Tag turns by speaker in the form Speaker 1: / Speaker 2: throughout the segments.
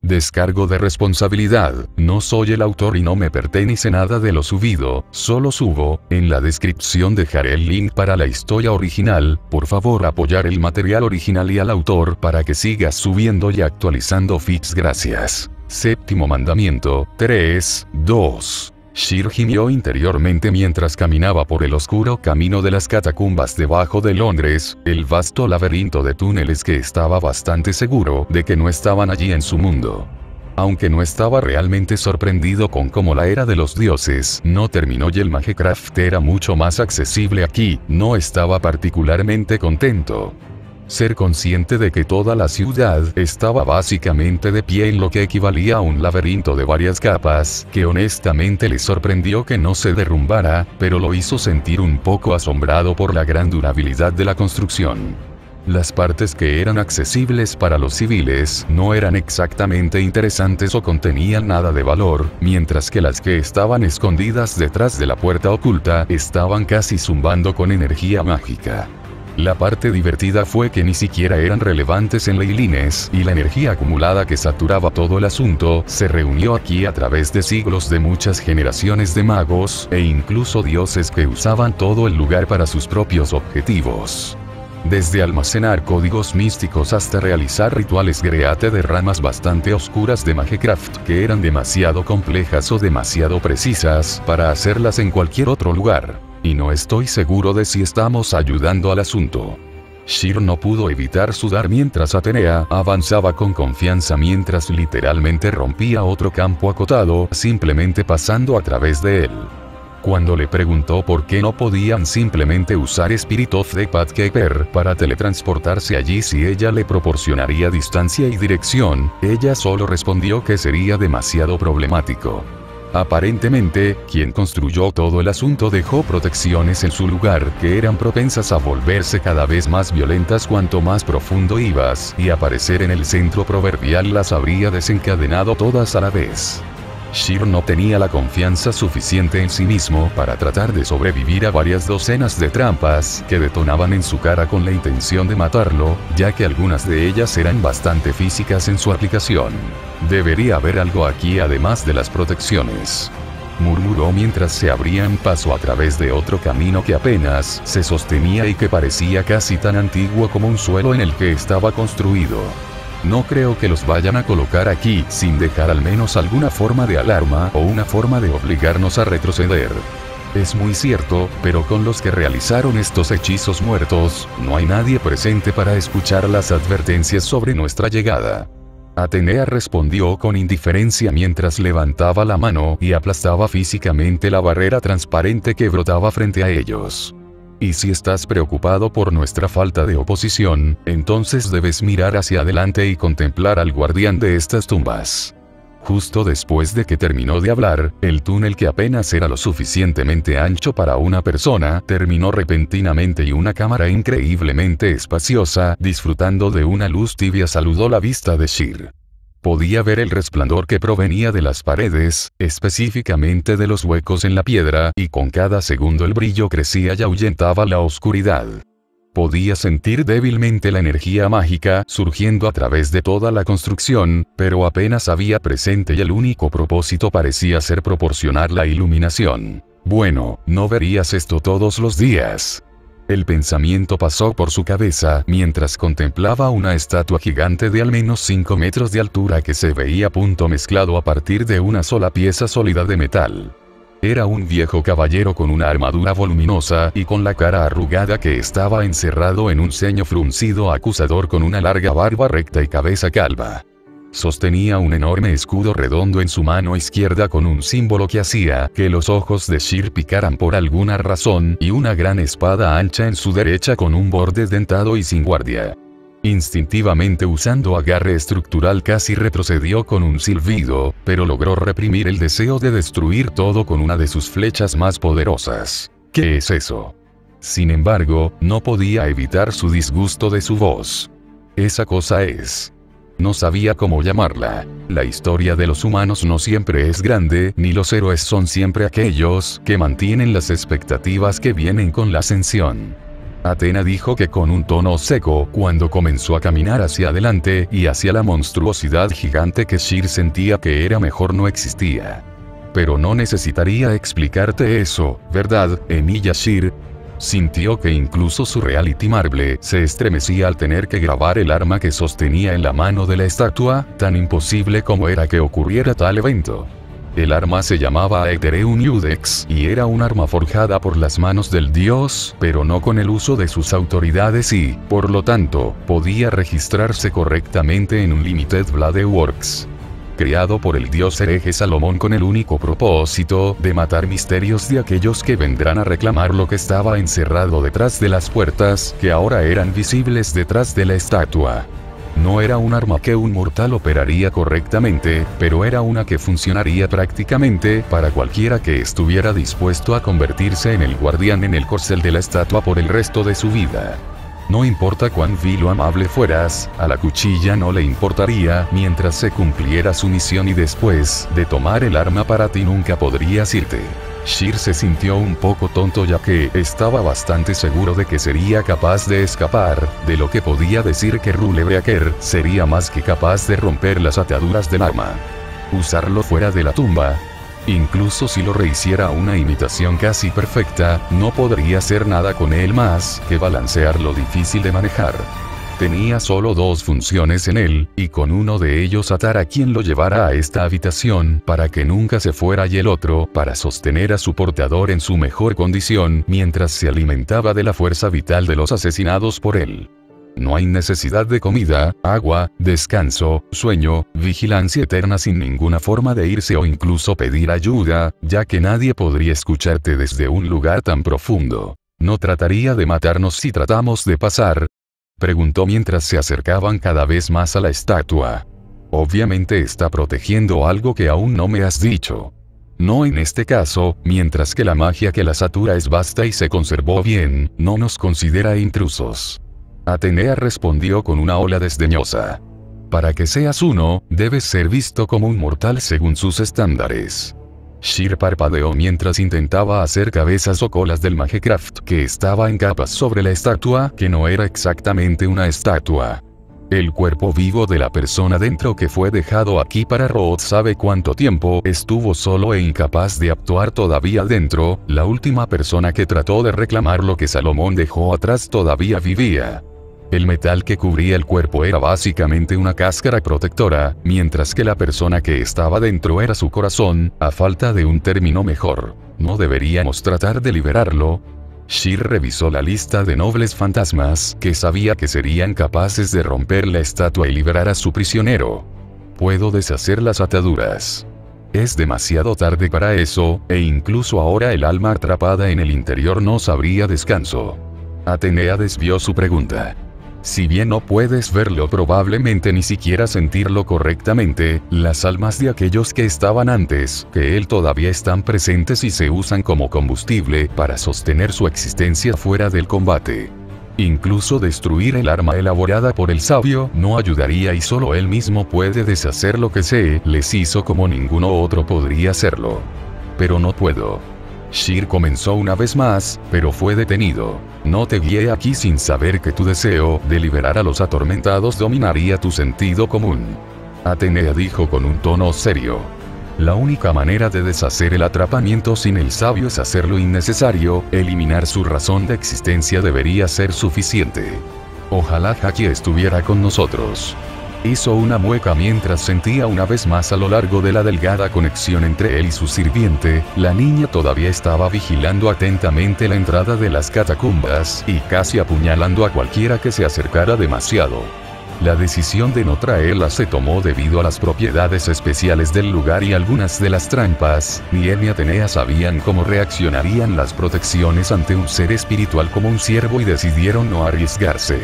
Speaker 1: Descargo de responsabilidad, no soy el autor y no me pertenece nada de lo subido, solo subo. En la descripción dejaré el link para la historia original, por favor apoyar el material original y al autor para que sigas subiendo y actualizando feeds. Gracias. Séptimo mandamiento, 3, 2. Sheer gimió interiormente mientras caminaba por el oscuro camino de las catacumbas debajo de Londres, el vasto laberinto de túneles que estaba bastante seguro de que no estaban allí en su mundo. Aunque no estaba realmente sorprendido con cómo la era de los dioses no terminó y el Magecraft era mucho más accesible aquí, no estaba particularmente contento. Ser consciente de que toda la ciudad estaba básicamente de pie en lo que equivalía a un laberinto de varias capas, que honestamente le sorprendió que no se derrumbara, pero lo hizo sentir un poco asombrado por la gran durabilidad de la construcción. Las partes que eran accesibles para los civiles no eran exactamente interesantes o contenían nada de valor, mientras que las que estaban escondidas detrás de la puerta oculta estaban casi zumbando con energía mágica. La parte divertida fue que ni siquiera eran relevantes en Leilines, y la energía acumulada que saturaba todo el asunto se reunió aquí a través de siglos de muchas generaciones de magos, e incluso dioses que usaban todo el lugar para sus propios objetivos. Desde almacenar códigos místicos hasta realizar rituales greate de ramas bastante oscuras de Magecraft que eran demasiado complejas o demasiado precisas para hacerlas en cualquier otro lugar. Y no estoy seguro de si estamos ayudando al asunto. Sheer no pudo evitar sudar mientras Atenea avanzaba con confianza mientras literalmente rompía otro campo acotado, simplemente pasando a través de él. Cuando le preguntó por qué no podían simplemente usar Spirit of the Pathkeeper para teletransportarse allí si ella le proporcionaría distancia y dirección, ella solo respondió que sería demasiado problemático. Aparentemente, quien construyó todo el asunto dejó protecciones en su lugar que eran propensas a volverse cada vez más violentas cuanto más profundo ibas, y aparecer en el centro proverbial las habría desencadenado todas a la vez. Sheer no tenía la confianza suficiente en sí mismo para tratar de sobrevivir a varias docenas de trampas que detonaban en su cara con la intención de matarlo, ya que algunas de ellas eran bastante físicas en su aplicación. Debería haber algo aquí además de las protecciones, murmuró mientras se abrían paso a través de otro camino que apenas se sostenía y que parecía casi tan antiguo como un suelo en el que estaba construido. No creo que los vayan a colocar aquí sin dejar al menos alguna forma de alarma o una forma de obligarnos a retroceder. Es muy cierto, pero con los que realizaron estos hechizos muertos, no hay nadie presente para escuchar las advertencias sobre nuestra llegada. Atenea respondió con indiferencia mientras levantaba la mano y aplastaba físicamente la barrera transparente que brotaba frente a ellos. Y si estás preocupado por nuestra falta de oposición, entonces debes mirar hacia adelante y contemplar al guardián de estas tumbas. Justo después de que terminó de hablar, el túnel que apenas era lo suficientemente ancho para una persona, terminó repentinamente y una cámara increíblemente espaciosa, disfrutando de una luz tibia saludó la vista de Sheer. Podía ver el resplandor que provenía de las paredes, específicamente de los huecos en la piedra, y con cada segundo el brillo crecía y ahuyentaba la oscuridad. Podía sentir débilmente la energía mágica surgiendo a través de toda la construcción, pero apenas había presente y el único propósito parecía ser proporcionar la iluminación. Bueno, no verías esto todos los días. El pensamiento pasó por su cabeza mientras contemplaba una estatua gigante de al menos 5 metros de altura que se veía a punto mezclado a partir de una sola pieza sólida de metal. Era un viejo caballero con una armadura voluminosa y con la cara arrugada que estaba encerrado en un ceño fruncido acusador con una larga barba recta y cabeza calva. Sostenía un enorme escudo redondo en su mano izquierda con un símbolo que hacía que los ojos de Sheer picaran por alguna razón y una gran espada ancha en su derecha con un borde dentado y sin guardia. Instintivamente usando agarre estructural casi retrocedió con un silbido, pero logró reprimir el deseo de destruir todo con una de sus flechas más poderosas. ¿Qué es eso? Sin embargo, no podía evitar su disgusto de su voz. Esa cosa es... No sabía cómo llamarla. La historia de los humanos no siempre es grande, ni los héroes son siempre aquellos que mantienen las expectativas que vienen con la ascensión. Athena dijo que con un tono seco cuando comenzó a caminar hacia adelante y hacia la monstruosidad gigante que Shir sentía que era mejor no existía. Pero no necesitaría explicarte eso, ¿verdad, Emilia Shir? Sintió que incluso su Reality Marble se estremecía al tener que grabar el arma que sostenía en la mano de la estatua, tan imposible como era que ocurriera tal evento. El arma se llamaba Aethereum Iudex y era un arma forjada por las manos del dios, pero no con el uso de sus autoridades y, por lo tanto, podía registrarse correctamente en un Limited Blade Works. Creado por el dios hereje Salomón con el único propósito de matar misterios de aquellos que vendrán a reclamar lo que estaba encerrado detrás de las puertas que ahora eran visibles detrás de la estatua. No era un arma que un mortal operaría correctamente, pero era una que funcionaría prácticamente para cualquiera que estuviera dispuesto a convertirse en el guardián en el corcel de la estatua por el resto de su vida. No importa cuán vil o amable fueras, a la cuchilla no le importaría mientras se cumpliera su misión y después de tomar el arma para ti nunca podrías irte. Shir se sintió un poco tonto ya que estaba bastante seguro de que sería capaz de escapar, de lo que podía decir que Rulebreaker sería más que capaz de romper las ataduras del arma. Usarlo fuera de la tumba. Incluso si lo rehiciera una imitación casi perfecta, no podría hacer nada con él más que balancear lo difícil de manejar. Tenía solo dos funciones en él, y con uno de ellos atar a quien lo llevara a esta habitación para que nunca se fuera y el otro para sostener a su portador en su mejor condición mientras se alimentaba de la fuerza vital de los asesinados por él. No hay necesidad de comida, agua, descanso, sueño, vigilancia eterna sin ninguna forma de irse o incluso pedir ayuda, ya que nadie podría escucharte desde un lugar tan profundo. ¿No trataría de matarnos si tratamos de pasar?, preguntó mientras se acercaban cada vez más a la estatua. Obviamente está protegiendo algo que aún no me has dicho. No en este caso, mientras que la magia que la satura es vasta y se conservó bien, no nos considera intrusos. Atenea respondió con una ola desdeñosa. Para que seas uno, debes ser visto como un mortal según sus estándares. Shir parpadeó mientras intentaba hacer cabezas o colas del Magecraft que estaba en capas sobre la estatua que no era exactamente una estatua. El cuerpo vivo de la persona dentro que fue dejado aquí para Roth sabe cuánto tiempo estuvo solo e incapaz de actuar todavía dentro, la última persona que trató de reclamar lo que Salomón dejó atrás todavía vivía. El metal que cubría el cuerpo era básicamente una cáscara protectora, mientras que la persona que estaba dentro era su corazón, a falta de un término mejor. ¿No deberíamos tratar de liberarlo? Shir revisó la lista de nobles fantasmas que sabía que serían capaces de romper la estatua y liberar a su prisionero. Puedo deshacer las ataduras. Es demasiado tarde para eso, e incluso ahora el alma atrapada en el interior no sabría descanso. Atenea desvió su pregunta. Si bien no puedes verlo, probablemente ni siquiera sentirlo correctamente, las almas de aquellos que estaban antes que él todavía están presentes y se usan como combustible para sostener su existencia fuera del combate. Incluso destruir el arma elaborada por el sabio no ayudaría y solo él mismo puede deshacer lo que se les hizo como ninguno otro podría hacerlo. Pero no puedo. Shir comenzó una vez más, pero fue detenido. No te guié aquí sin saber que tu deseo de liberar a los atormentados dominaría tu sentido común. Atenea dijo con un tono serio. La única manera de deshacer el atrapamiento sin el sabio es hacerlo innecesario, eliminar su razón de existencia debería ser suficiente. Ojalá Haki estuviera con nosotros. Hizo una mueca mientras sentía una vez más a lo largo de la delgada conexión entre él y su sirviente, la niña todavía estaba vigilando atentamente la entrada de las catacumbas y casi apuñalando a cualquiera que se acercara demasiado. La decisión de no traerla se tomó debido a las propiedades especiales del lugar y algunas de las trampas. Ni él ni Atenea sabían cómo reaccionarían las protecciones ante un ser espiritual como un ciervo y decidieron no arriesgarse.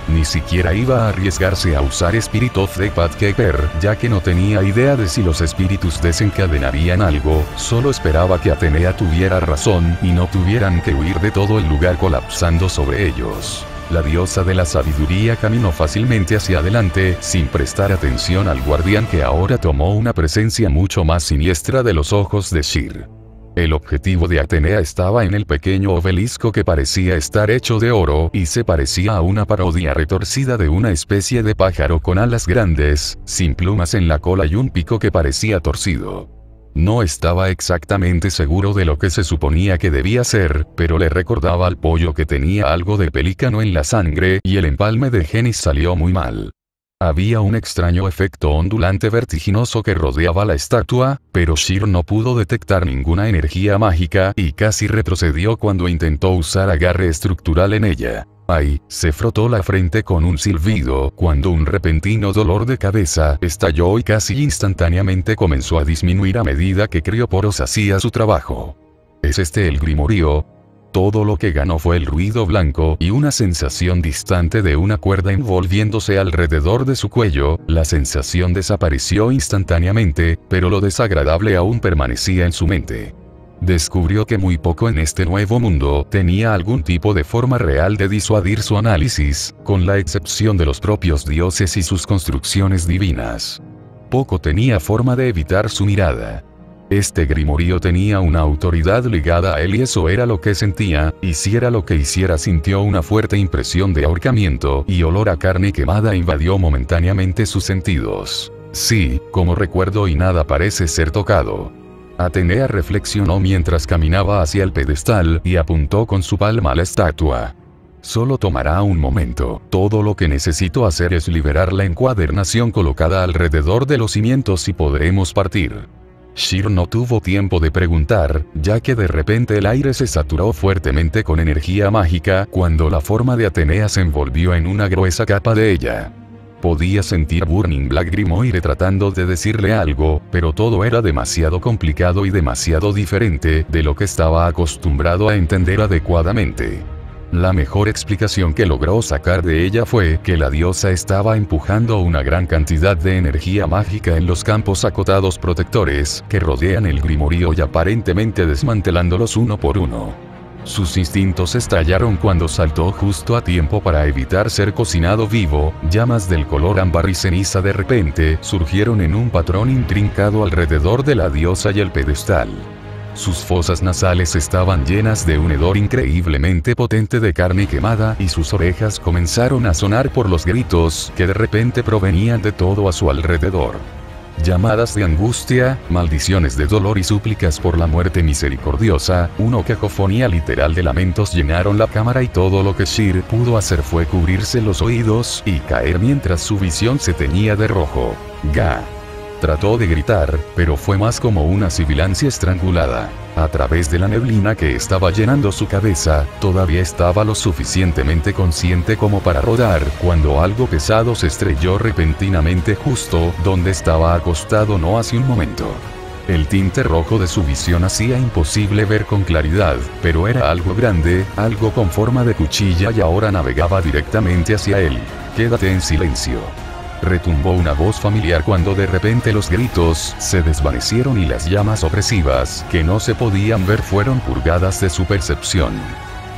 Speaker 1: Ni siquiera iba a arriesgarse a usar Spirit of the Pathkeeper, ya que no tenía idea de si los espíritus desencadenarían algo, solo esperaba que Atenea tuviera razón y no tuvieran que huir de todo el lugar colapsando sobre ellos. La diosa de la sabiduría caminó fácilmente hacia adelante, sin prestar atención al guardián que ahora tomó una presencia mucho más siniestra de los ojos de Shir. El objetivo de Atenea estaba en el pequeño obelisco que parecía estar hecho de oro y se parecía a una parodia retorcida de una especie de pájaro con alas grandes, sin plumas en la cola y un pico que parecía torcido. No estaba exactamente seguro de lo que se suponía que debía ser, pero le recordaba al pollo que tenía algo de pelícano en la sangre y el empalme de Genis salió muy mal. Había un extraño efecto ondulante vertiginoso que rodeaba la estatua, pero Sheer no pudo detectar ninguna energía mágica y casi retrocedió cuando intentó usar agarre estructural en ella. Ay, se frotó la frente con un silbido cuando un repentino dolor de cabeza estalló y casi instantáneamente comenzó a disminuir a medida que Crioporos hacía su trabajo. ¿Es este el grimorio? Todo lo que ganó fue el ruido blanco y una sensación distante de una cuerda envolviéndose alrededor de su cuello. La sensación desapareció instantáneamente, pero lo desagradable aún permanecía en su mente. Descubrió que muy poco en este nuevo mundo tenía algún tipo de forma real de disuadir su análisis, con la excepción de los propios dioses y sus construcciones divinas. Poco tenía forma de evitar su mirada. Este grimorio tenía una autoridad ligada a él y eso era lo que sentía, hiciera lo que hiciera sintió una fuerte impresión de ahorcamiento y olor a carne quemada invadió momentáneamente sus sentidos. Sí, como recuerdo y nada parece ser tocado. Atenea reflexionó mientras caminaba hacia el pedestal y apuntó con su palma a la estatua. Solo tomará un momento, todo lo que necesito hacer es liberar la encuadernación colocada alrededor de los cimientos y podremos partir. Sheer no tuvo tiempo de preguntar, ya que de repente el aire se saturó fuertemente con energía mágica cuando la forma de Atenea se envolvió en una gruesa capa de ella. Podía sentir Burning Black Grimoire tratando de decirle algo, pero todo era demasiado complicado y demasiado diferente de lo que estaba acostumbrado a entender adecuadamente. La mejor explicación que logró sacar de ella fue que la diosa estaba empujando una gran cantidad de energía mágica en los campos acotados protectores que rodean el grimorio y aparentemente desmantelándolos uno por uno. Sus instintos estallaron cuando saltó justo a tiempo para evitar ser cocinado vivo. Llamas del color ámbar y ceniza de repente surgieron en un patrón intrincado alrededor de la diosa y el pedestal. Sus fosas nasales estaban llenas de un hedor increíblemente potente de carne quemada y sus orejas comenzaron a sonar por los gritos que de repente provenían de todo a su alrededor. Llamadas de angustia, maldiciones de dolor y súplicas por la muerte misericordiosa, una cacofonía literal de lamentos llenaron la cámara y todo lo que Sheer pudo hacer fue cubrirse los oídos y caer mientras su visión se teñía de rojo. Ga. Trató de gritar, pero fue más como una sibilancia estrangulada. A través de la neblina que estaba llenando su cabeza, todavía estaba lo suficientemente consciente como para rodar cuando algo pesado se estrelló repentinamente justo donde estaba acostado no hace un momento. El tinte rojo de su visión hacía imposible ver con claridad, pero era algo grande, algo con forma de cuchilla y ahora navegaba directamente hacia él. Quédate en silencio. Retumbó una voz familiar cuando de repente los gritos se desvanecieron y las llamas opresivas que no se podían ver fueron purgadas de su percepción.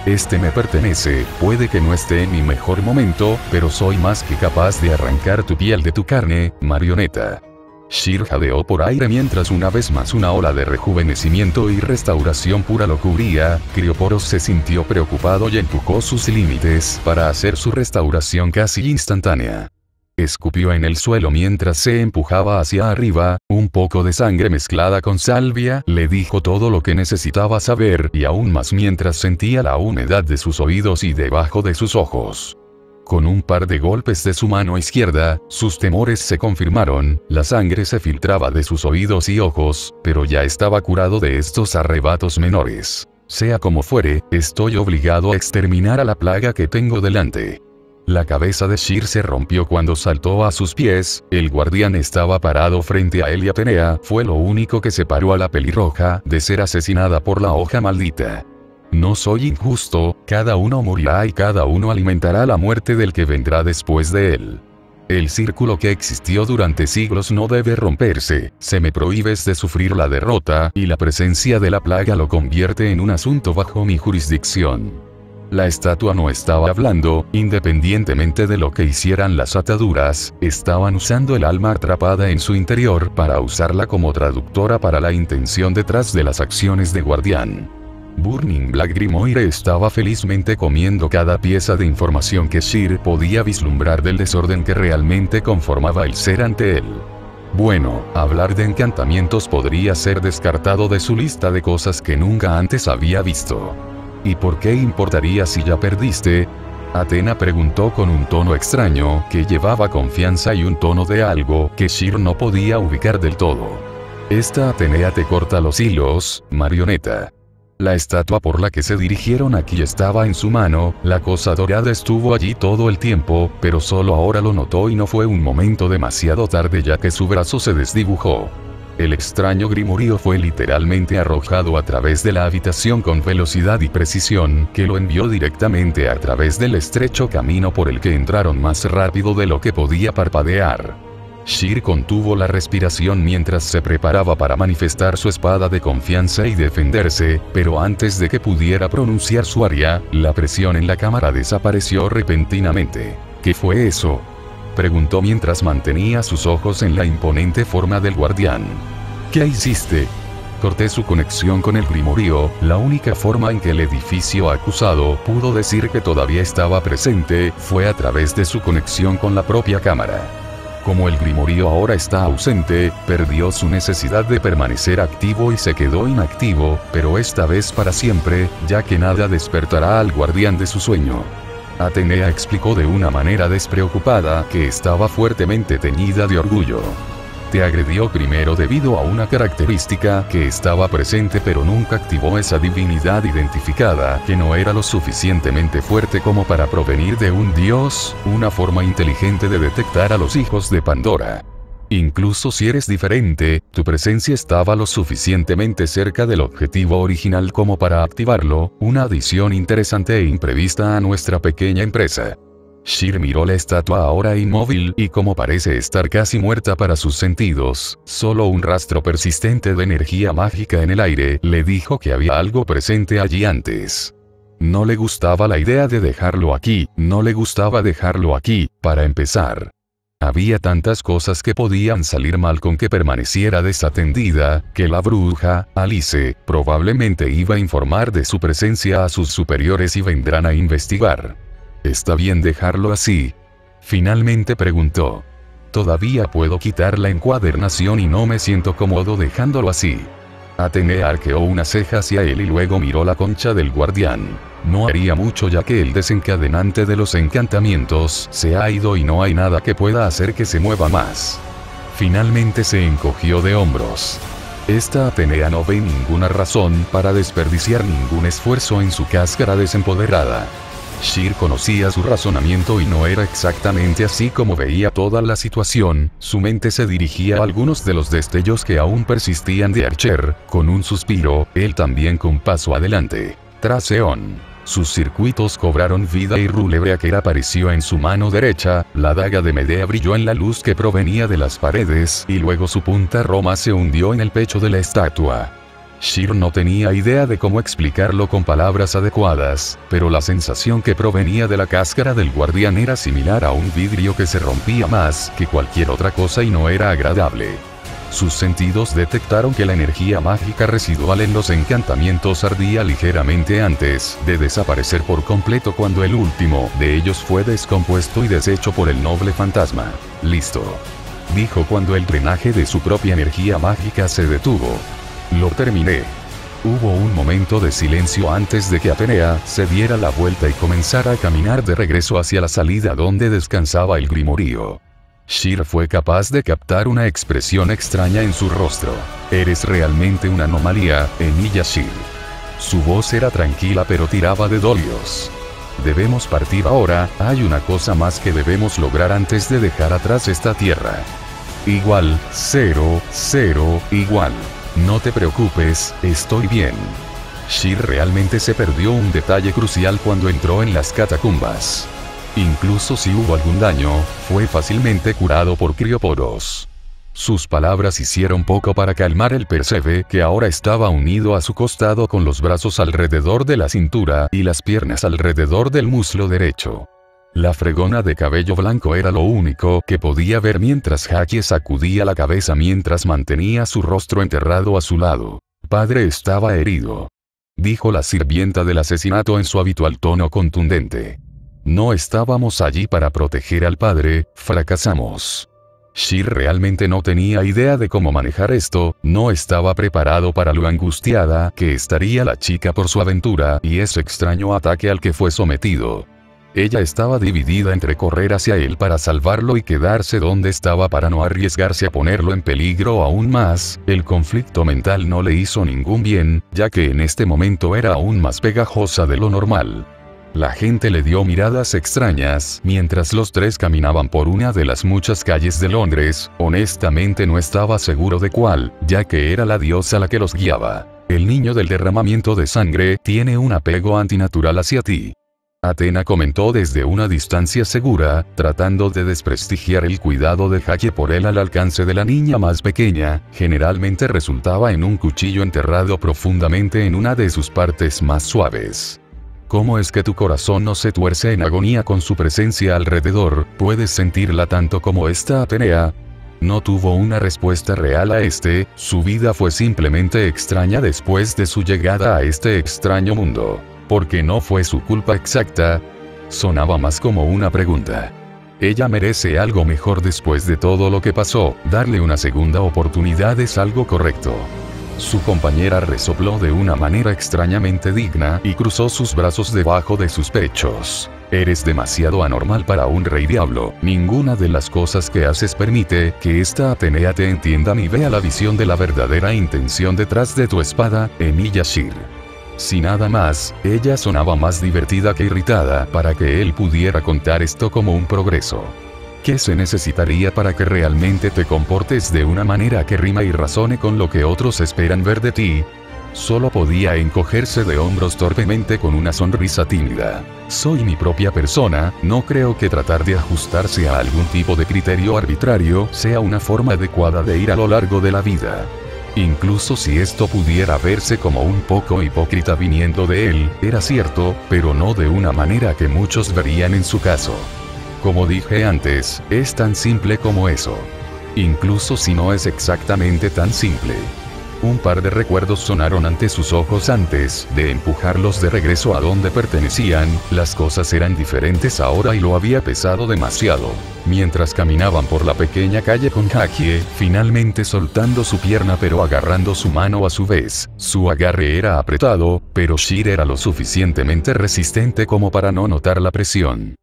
Speaker 1: Este me pertenece, puede que no esté en mi mejor momento, pero soy más que capaz de arrancar tu piel de tu carne, marioneta. Sheer jadeó por aire mientras una vez más una ola de rejuvenecimiento y restauración pura lo cubría. Crioporos se sintió preocupado y empujó sus límites para hacer su restauración casi instantánea. Escupió en el suelo mientras se empujaba hacia arriba, un poco de sangre mezclada con salvia le dijo todo lo que necesitaba saber y aún más mientras sentía la humedad de sus oídos y debajo de sus ojos. Con un par de golpes de su mano izquierda, sus temores se confirmaron, la sangre se filtraba de sus oídos y ojos, pero ya estaba curado de estos arrebatos menores. Sea como fuere, estoy obligado a exterminar a la plaga que tengo delante. La cabeza de Sheer se rompió cuando saltó a sus pies, el guardián estaba parado frente a él y Atenea fue lo único que separó a la pelirroja de ser asesinada por la hoja maldita. No soy injusto, cada uno morirá y cada uno alimentará la muerte del que vendrá después de él. El círculo que existió durante siglos no debe romperse, se me prohíbes de sufrir la derrota y la presencia de la plaga lo convierte en un asunto bajo mi jurisdicción. La estatua no estaba hablando, independientemente de lo que hicieran las ataduras, estaban usando el alma atrapada en su interior para usarla como traductora para la intención detrás de las acciones de guardián. Burning Black Grimoire estaba felizmente comiendo cada pieza de información que Sheer podía vislumbrar del desorden que realmente conformaba el ser ante él. Bueno, hablar de encantamientos podría ser descartado de su lista de cosas que nunca antes había visto. ¿Y por qué importaría si ya perdiste? Athena preguntó con un tono extraño, que llevaba confianza y un tono de algo que Sheer no podía ubicar del todo. Esta Atenea te corta los hilos, marioneta. La estatua por la que se dirigieron aquí estaba en su mano, la cosa dorada estuvo allí todo el tiempo, pero solo ahora lo notó y no fue un momento demasiado tarde ya que su brazo se desdibujó. El extraño grimorio fue literalmente arrojado a través de la habitación con velocidad y precisión, que lo envió directamente a través del estrecho camino por el que entraron más rápido de lo que podía parpadear. Sheer contuvo la respiración mientras se preparaba para manifestar su espada de confianza y defenderse, pero antes de que pudiera pronunciar su aria, la presión en la cámara desapareció repentinamente. ¿Qué fue eso?, preguntó mientras mantenía sus ojos en la imponente forma del guardián. ¿Qué hiciste? Corté su conexión con el grimorio, la única forma en que el edificio acusado pudo decir que todavía estaba presente, fue a través de su conexión con la propia cámara. Como el grimorio ahora está ausente, perdió su necesidad de permanecer activo y se quedó inactivo, pero esta vez para siempre, ya que nada despertará al guardián de su sueño. Atenea explicó de una manera despreocupada que estaba fuertemente teñida de orgullo. Te agredió primero debido a una característica que estaba presente pero nunca activó esa divinidad identificada que no era lo suficientemente fuerte como para provenir de un dios, una forma inteligente de detectar a los hijos de Pandora. Incluso si eres diferente, tu presencia estaba lo suficientemente cerca del objetivo original como para activarlo, una adición interesante e imprevista a nuestra pequeña empresa. Sheer miró la estatua ahora inmóvil y como parece estar casi muerta para sus sentidos, solo un rastro persistente de energía mágica en el aire le dijo que había algo presente allí antes. No le gustaba la idea de dejarlo aquí, no le gustaba dejarlo aquí, para empezar. Había tantas cosas que podían salir mal con que permaneciera desatendida, que la bruja, Alice, probablemente iba a informar de su presencia a sus superiores y vendrán a investigar. ¿Está bien dejarlo así?, finalmente preguntó. Todavía puedo quitar la encuadernación y no me siento cómodo dejándolo así. Atenea arqueó una ceja hacia él y luego miró la concha del guardián. No haría mucho ya que el desencadenante de los encantamientos se ha ido y no hay nada que pueda hacer que se mueva más. Finalmente se encogió de hombros. Esta Atenea no ve ninguna razón para desperdiciar ningún esfuerzo en su cáscara desempoderada. Sheer conocía su razonamiento y no era exactamente así como veía toda la situación, su mente se dirigía a algunos de los destellos que aún persistían de Archer, con un suspiro, él también con paso adelante. Tras Eon, sus circuitos cobraron vida y Rulebraker apareció en su mano derecha, la daga de Medea brilló en la luz que provenía de las paredes y luego su punta roma se hundió en el pecho de la estatua. Sheer no tenía idea de cómo explicarlo con palabras adecuadas, pero la sensación que provenía de la cáscara del guardián era similar a un vidrio que se rompía más que cualquier otra cosa y no era agradable. Sus sentidos detectaron que la energía mágica residual en los encantamientos ardía ligeramente antes de desaparecer por completo cuando el último de ellos fue descompuesto y deshecho por el noble fantasma. Listo, dijo cuando el drenaje de su propia energía mágica se detuvo. Lo terminé. Hubo un momento de silencio antes de que Atenea se diera la vuelta y comenzara a caminar de regreso hacia la salida donde descansaba el grimorio. Sheer fue capaz de captar una expresión extraña en su rostro. Eres realmente una anomalía, Emilia Sheer. Su voz era tranquila pero tiraba de dolios. Debemos partir ahora, hay una cosa más que debemos lograr antes de dejar atrás esta tierra. Igual, 0, 0, igual. No te preocupes, estoy bien. Sheer realmente se perdió un detalle crucial cuando entró en las catacumbas. Incluso si hubo algún daño, fue fácilmente curado por Crioporos. Sus palabras hicieron poco para calmar el percebe que ahora estaba unido a su costado con los brazos alrededor de la cintura y las piernas alrededor del muslo derecho. La fregona de cabello blanco era lo único que podía ver mientras Jackie sacudía la cabeza mientras mantenía su rostro enterrado a su lado. Padre estaba herido, dijo la sirvienta del asesinato en su habitual tono contundente. No estábamos allí para proteger al padre, fracasamos. Shir realmente no tenía idea de cómo manejar esto, no estaba preparado para lo angustiada que estaría la chica por su aventura y ese extraño ataque al que fue sometido. Ella estaba dividida entre correr hacia él para salvarlo y quedarse donde estaba para no arriesgarse a ponerlo en peligro aún más. El conflicto mental no le hizo ningún bien, ya que en este momento era aún más pegajosa de lo normal. La gente le dio miradas extrañas mientras los tres caminaban por una de las muchas calles de Londres. Honestamente no estaba seguro de cuál, ya que era la diosa la que los guiaba. El niño del derramamiento de sangre tiene un apego antinatural hacia ti. Athena comentó desde una distancia segura, tratando de desprestigiar el cuidado de Jackie por él al alcance de la niña más pequeña. Generalmente resultaba en un cuchillo enterrado profundamente en una de sus partes más suaves. ¿Cómo es que tu corazón no se tuerce en agonía con su presencia alrededor? ¿Puedes sentirla tanto como esta Atenea? No tuvo una respuesta real a su vida fue simplemente extraña después de su llegada a este extraño mundo. Porque no fue su culpa exacta. Sonaba más como una pregunta. Ella merece algo mejor después de todo lo que pasó, darle una segunda oportunidad es algo correcto. Su compañera resopló de una manera extrañamente digna y cruzó sus brazos debajo de sus pechos. Eres demasiado anormal para un rey diablo. Ninguna de las cosas que haces permite que esta Atenea te entienda ni vea la visión de la verdadera intención detrás de tu espada, Emilia Shir. Si nada más, ella sonaba más divertida que irritada para que él pudiera contar esto como un progreso. ¿Qué se necesitaría para que realmente te comportes de una manera que rima y razone con lo que otros esperan ver de ti? Solo podía encogerse de hombros torpemente con una sonrisa tímida. Soy mi propia persona, no creo que tratar de ajustarse a algún tipo de criterio arbitrario sea una forma adecuada de ir a lo largo de la vida. Incluso si esto pudiera verse como un poco hipócrita viniendo de él, era cierto, pero no de una manera que muchos verían en su caso. Como dije antes, es tan simple como eso. Incluso si no es exactamente tan simple. Un par de recuerdos sonaron ante sus ojos antes de empujarlos de regreso a donde pertenecían. Las cosas eran diferentes ahora y lo había pesado demasiado. Mientras caminaban por la pequeña calle con Jackie, finalmente soltando su pierna pero agarrando su mano a su vez. Su agarre era apretado, pero Shir era lo suficientemente resistente como para no notar la presión.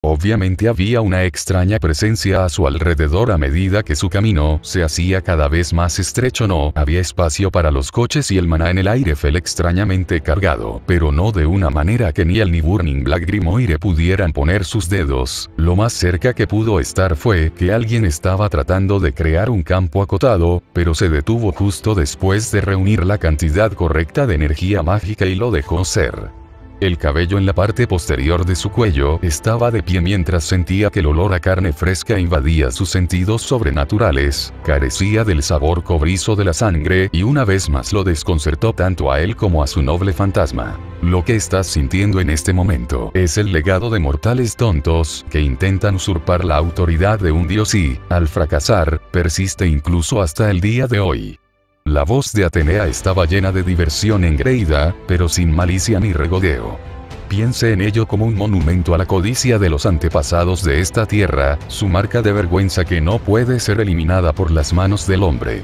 Speaker 1: Obviamente había una extraña presencia a su alrededor a medida que su camino se hacía cada vez más estrecho. No había espacio para los coches y el maná en el aire fue extrañamente cargado, pero no de una manera que ni el ni Burning Black Grimoire pudieran poner sus dedos. Lo más cerca que pudo estar fue que alguien estaba tratando de crear un campo acotado, pero se detuvo justo después de reunir la cantidad correcta de energía mágica y lo dejó ser. El cabello en la parte posterior de su cuello estaba de pie mientras sentía que el olor a carne fresca invadía sus sentidos sobrenaturales, carecía del sabor cobrizo de la sangre y una vez más lo desconcertó tanto a él como a su noble fantasma. Lo que estás sintiendo en este momento es el legado de mortales tontos que intentan usurpar la autoridad de un dios y, al fracasar, persiste incluso hasta el día de hoy. La voz de Atenea estaba llena de diversión engreída, pero sin malicia ni regodeo. Piense en ello como un monumento a la codicia de los antepasados de esta tierra, su marca de vergüenza que no puede ser eliminada por las manos del hombre.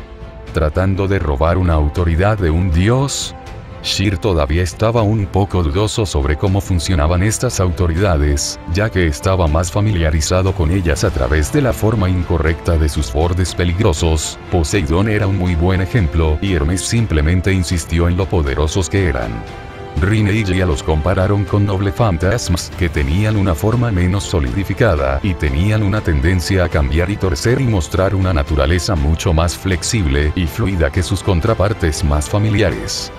Speaker 1: Tratando de robar una autoridad de un dios. Shir todavía estaba un poco dudoso sobre cómo funcionaban estas autoridades, ya que estaba más familiarizado con ellas a través de la forma incorrecta de sus bordes peligrosos. Poseidón era un muy buen ejemplo y Hermes simplemente insistió en lo poderosos que eran. Rine y Gia los compararon con noble fantasmas que tenían una forma menos solidificada y tenían una tendencia a cambiar y torcer y mostrar una naturaleza mucho más flexible y fluida que sus contrapartes más familiares.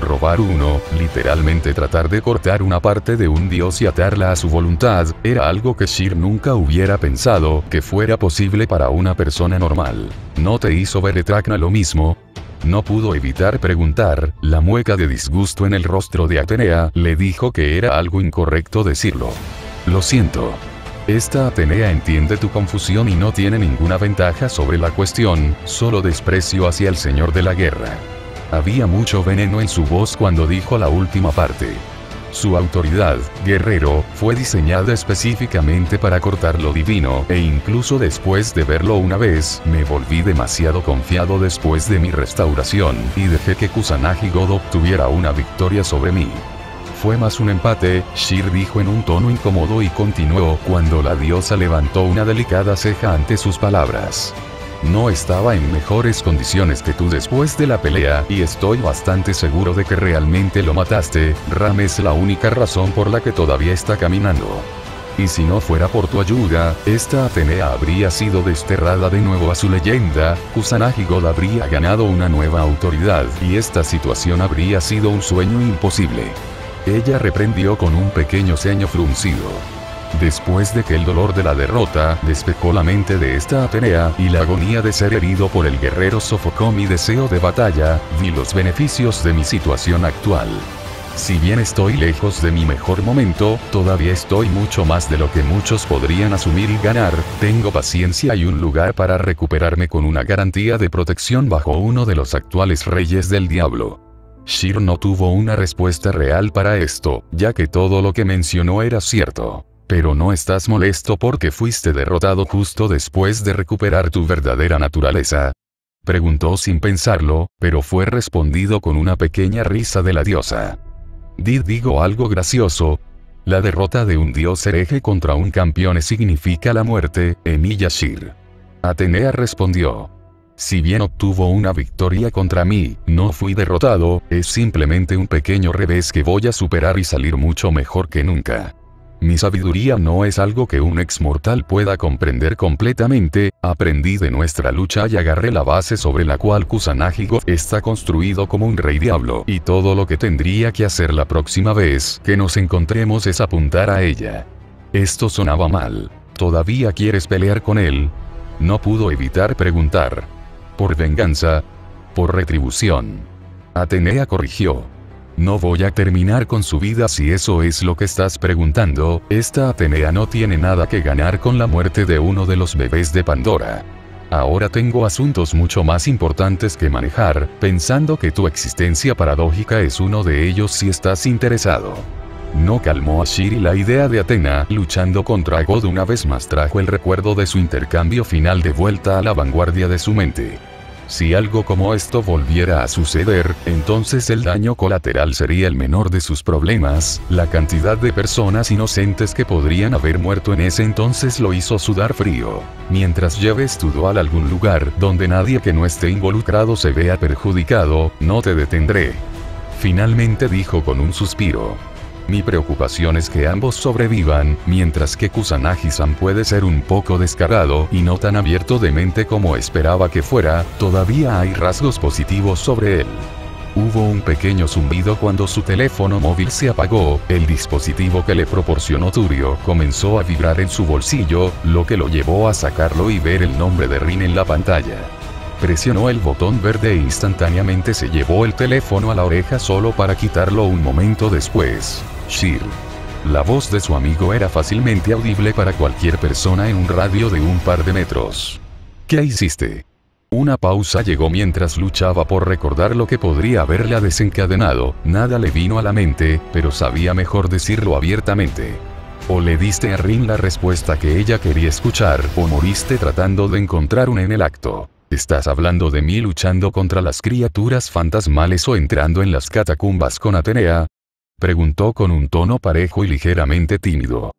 Speaker 1: Robar uno, literalmente tratar de cortar una parte de un dios y atarla a su voluntad, era algo que Shir nunca hubiera pensado que fuera posible para una persona normal. ¿No te hizo ver Etracna lo mismo? No pudo evitar preguntar, la mueca de disgusto en el rostro de Atenea le dijo que era algo incorrecto decirlo. Lo siento. Esta Atenea entiende tu confusión y no tiene ninguna ventaja sobre la cuestión, solo desprecio hacia el señor de la guerra. Había mucho veneno en su voz cuando dijo la última parte. Su autoridad, guerrero, fue diseñada específicamente para cortar lo divino, e incluso después de verlo una vez, me volví demasiado confiado después de mi restauración, y dejé que Kusanagi God obtuviera una victoria sobre mí. Fue más un empate, Shir dijo en un tono incómodo y continuó cuando la diosa levantó una delicada ceja ante sus palabras. No estaba en mejores condiciones que tú después de la pelea, y estoy bastante seguro de que realmente lo mataste. Ram es la única razón por la que todavía está caminando. Y si no fuera por tu ayuda, esta Atenea habría sido desterrada de nuevo a su leyenda, Kusanagi God habría ganado una nueva autoridad, y esta situación habría sido un sueño imposible. Ella reprendió con un pequeño ceño fruncido. Después de que el dolor de la derrota despejó la mente de esta Atenea y la agonía de ser herido por el guerrero sofocó mi deseo de batalla, vi los beneficios de mi situación actual. Si bien estoy lejos de mi mejor momento, todavía estoy mucho más de lo que muchos podrían asumir y ganar, tengo paciencia y un lugar para recuperarme con una garantía de protección bajo uno de los actuales reyes del diablo. Shir no tuvo una respuesta real para esto, ya que todo lo que mencionó era cierto. ¿Pero no estás molesto porque fuiste derrotado justo después de recuperar tu verdadera naturaleza? Preguntó sin pensarlo, pero fue respondido con una pequeña risa de la diosa. Digo algo gracioso. La derrota de un dios hereje contra un campeón significa la muerte, Emilia Shir. Atenea respondió. Si bien obtuvo una victoria contra mí, no fui derrotado, es simplemente un pequeño revés que voy a superar y salir mucho mejor que nunca. Mi sabiduría no es algo que un exmortal pueda comprender completamente, aprendí de nuestra lucha y agarré la base sobre la cual Kusanagi God está construido como un rey diablo, y todo lo que tendría que hacer la próxima vez que nos encontremos es apuntar a ella. Esto sonaba mal. ¿Todavía quieres pelear con él? No pudo evitar preguntar. ¿Por venganza? ¿Por retribución? Atenea corrigió. No voy a terminar con su vida si eso es lo que estás preguntando, esta Atenea no tiene nada que ganar con la muerte de uno de los bebés de Pandora. Ahora tengo asuntos mucho más importantes que manejar, pensando que tu existencia paradójica es uno de ellos si estás interesado. No calmó a Shir y la idea de Athena luchando contra God una vez más trajo el recuerdo de su intercambio final de vuelta a la vanguardia de su mente. Si algo como esto volviera a suceder, entonces el daño colateral sería el menor de sus problemas, la cantidad de personas inocentes que podrían haber muerto en ese entonces lo hizo sudar frío. Mientras lleves tu dual a algún lugar donde nadie que no esté involucrado se vea perjudicado, no te detendré. Finalmente dijo con un suspiro. Mi preocupación es que ambos sobrevivan, mientras que Kusanagi-san puede ser un poco descarado y no tan abierto de mente como esperaba que fuera, todavía hay rasgos positivos sobre él. Hubo un pequeño zumbido cuando su teléfono móvil se apagó, el dispositivo que le proporcionó Turio comenzó a vibrar en su bolsillo, lo que lo llevó a sacarlo y ver el nombre de Rin en la pantalla. Presionó el botón verde e instantáneamente se llevó el teléfono a la oreja solo para quitarlo un momento después. Shir. La voz de su amigo era fácilmente audible para cualquier persona en un radio de un par de metros. ¿Qué hiciste? Una pausa llegó mientras luchaba por recordar lo que podría haberla desencadenado, nada le vino a la mente, pero sabía mejor decirlo abiertamente. O le diste a Rin la respuesta que ella quería escuchar, o moriste tratando de encontrar una en el acto. ¿Estás hablando de mí luchando contra las criaturas fantasmales o entrando en las catacumbas con Atenea? Preguntó con un tono parejo y ligeramente tímido.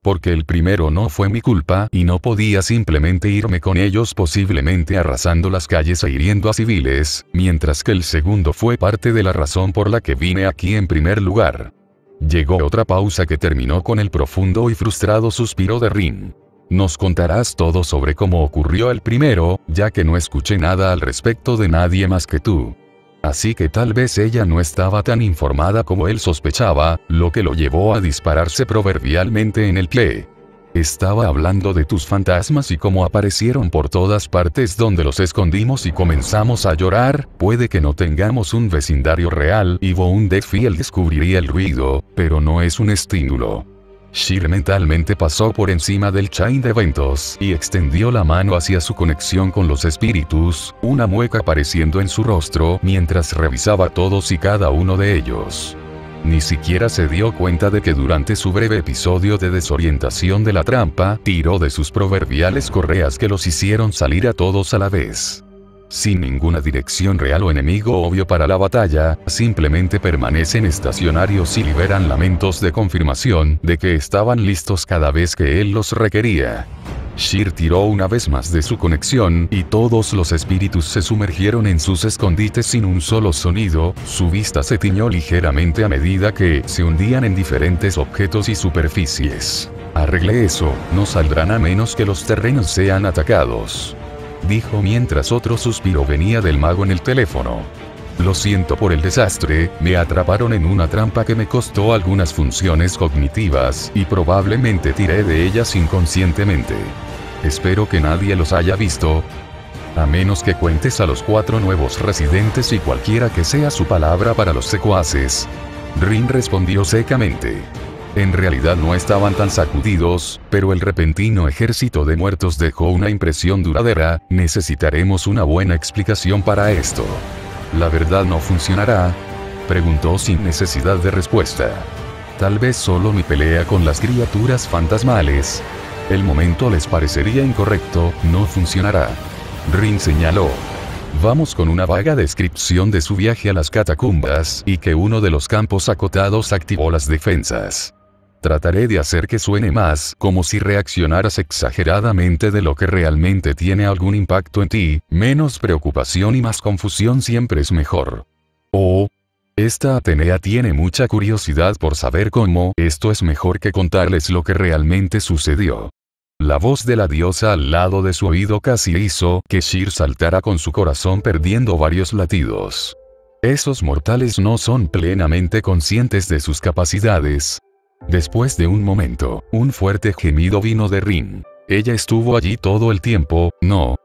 Speaker 1: Porque el primero no fue mi culpa y no podía simplemente irme con ellos posiblemente arrasando las calles e hiriendo a civiles, mientras que el segundo fue parte de la razón por la que vine aquí en primer lugar. Llegó otra pausa que terminó con el profundo y frustrado suspiro de Rin. Nos contarás todo sobre cómo ocurrió el primero, ya que no escuché nada al respecto de nadie más que tú. Así que tal vez ella no estaba tan informada como él sospechaba, lo que lo llevó a dispararse proverbialmente en el pie. Estaba hablando de tus fantasmas y cómo aparecieron por todas partes donde los escondimos y comenzamos a llorar. Puede que no tengamos un vecindario real y Von Defiel descubriría el ruido, pero no es un estímulo. Sheer mentalmente pasó por encima del chain de eventos y extendió la mano hacia su conexión con los espíritus, una mueca apareciendo en su rostro mientras revisaba todos y cada uno de ellos. Ni siquiera se dio cuenta de que durante su breve episodio de desorientación de la trampa, tiró de sus proverbiales correas que los hicieron salir a todos a la vez. Sin ninguna dirección real o enemigo obvio para la batalla, simplemente permanecen estacionarios y liberan lamentos de confirmación de que estaban listos cada vez que él los requería. Sheer tiró una vez más de su conexión y todos los espíritus se sumergieron en sus escondites sin un solo sonido, su vista se tiñó ligeramente a medida que se hundían en diferentes objetos y superficies. Arregle eso, no saldrán a menos que los terrenos sean atacados, dijo mientras otro suspiro venía del mago en el teléfono. Lo siento por el desastre, me atraparon en una trampa que me costó algunas funciones cognitivas y probablemente tiré de ellas inconscientemente. Espero que nadie los haya visto. A menos que cuentes a los 4 nuevos residentes y cualquiera que sea su palabra para los secuaces. Rin respondió secamente. En realidad no estaban tan sacudidos, pero el repentino ejército de muertos dejó una impresión duradera. Necesitaremos una buena explicación para esto. ¿La verdad no funcionará?, preguntó sin necesidad de respuesta. Tal vez solo mi pelea con las criaturas fantasmales. El momento les parecería incorrecto, no funcionará. Rin señaló. Vamos con una vaga descripción de su viaje a las catacumbas y que uno de los campos acotados activó las defensas. Trataré de hacer que suene más como si reaccionaras exageradamente de lo que realmente tiene algún impacto en ti. Menos preocupación y más confusión siempre es mejor. Oh, esta Atenea tiene mucha curiosidad por saber cómo. Esto es mejor que contarles lo que realmente sucedió. La voz de la diosa al lado de su oído casi hizo que Sheer saltara con su corazón perdiendo varios latidos. Esos mortales no son plenamente conscientes de sus capacidades. Después de un momento, un fuerte gemido vino de Rin. ¿Ella estuvo allí todo el tiempo, no?,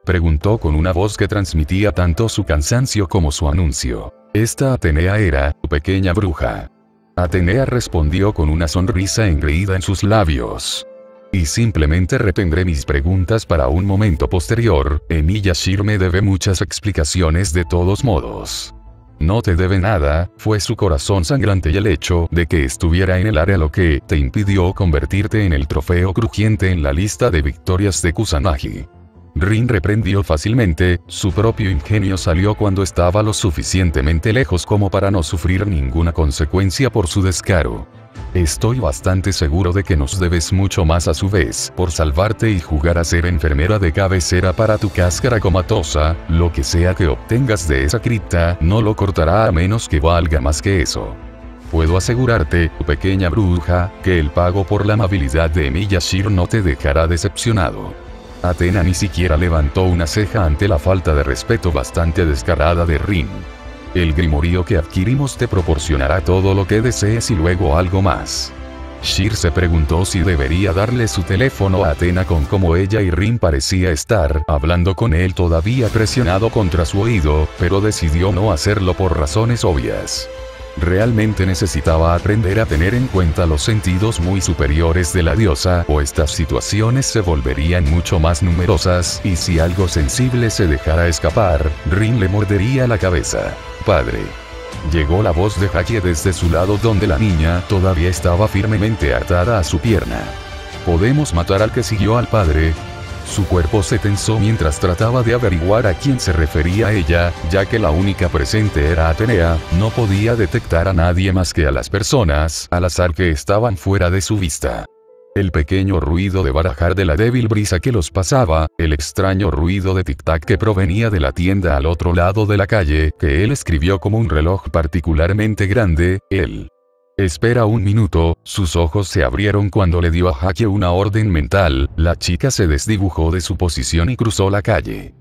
Speaker 1: preguntó con una voz que transmitía tanto su cansancio como su anuncio. Esta Atenea era tu pequeña bruja. Atenea respondió con una sonrisa engreída en sus labios. Y simplemente retendré mis preguntas para un momento posterior. Emilia Sheer me debe muchas explicaciones de todos modos. No te debe nada, fue su corazón sangrante y el hecho de que estuviera en el área lo que te impidió convertirte en el trofeo crujiente en la lista de victorias de Kusanagi. Rin reprendió fácilmente, su propio ingenio salió cuando estaba lo suficientemente lejos como para no sufrir ninguna consecuencia por su descaro. Estoy bastante seguro de que nos debes mucho más a su vez por salvarte y jugar a ser enfermera de cabecera para tu cáscara comatosa. Lo que sea que obtengas de esa cripta no lo cortará a menos que valga más que eso. Puedo asegurarte, pequeña bruja, que el pago por la amabilidad de Emilia Sheer no te dejará decepcionado. Athena ni siquiera levantó una ceja ante la falta de respeto bastante descarada de Rin. El grimorio que adquirimos te proporcionará todo lo que desees y luego algo más. Sheer se preguntó si debería darle su teléfono a Athena con cómo ella y Rin parecía estar hablando con él todavía presionado contra su oído, pero decidió no hacerlo por razones obvias. Realmente necesitaba aprender a tener en cuenta los sentidos muy superiores de la diosa, o estas situaciones se volverían mucho más numerosas, y si algo sensible se dejara escapar, Rin le mordería la cabeza. Padre. Llegó la voz de Hakie desde su lado donde la niña todavía estaba firmemente atada a su pierna. ¿Podemos matar al que siguió al padre? Su cuerpo se tensó mientras trataba de averiguar a quién se refería ella, ya que la única presente era Atenea, no podía detectar a nadie más que a las personas al azar que estaban fuera de su vista. El pequeño ruido de barajar de la débil brisa que los pasaba, el extraño ruido de tic-tac que provenía de la tienda al otro lado de la calle, que él escribió como un reloj particularmente grande, él. Espera un minuto, sus ojos se abrieron cuando le dio a Hakie una orden mental, la chica se desdibujó de su posición y cruzó la calle.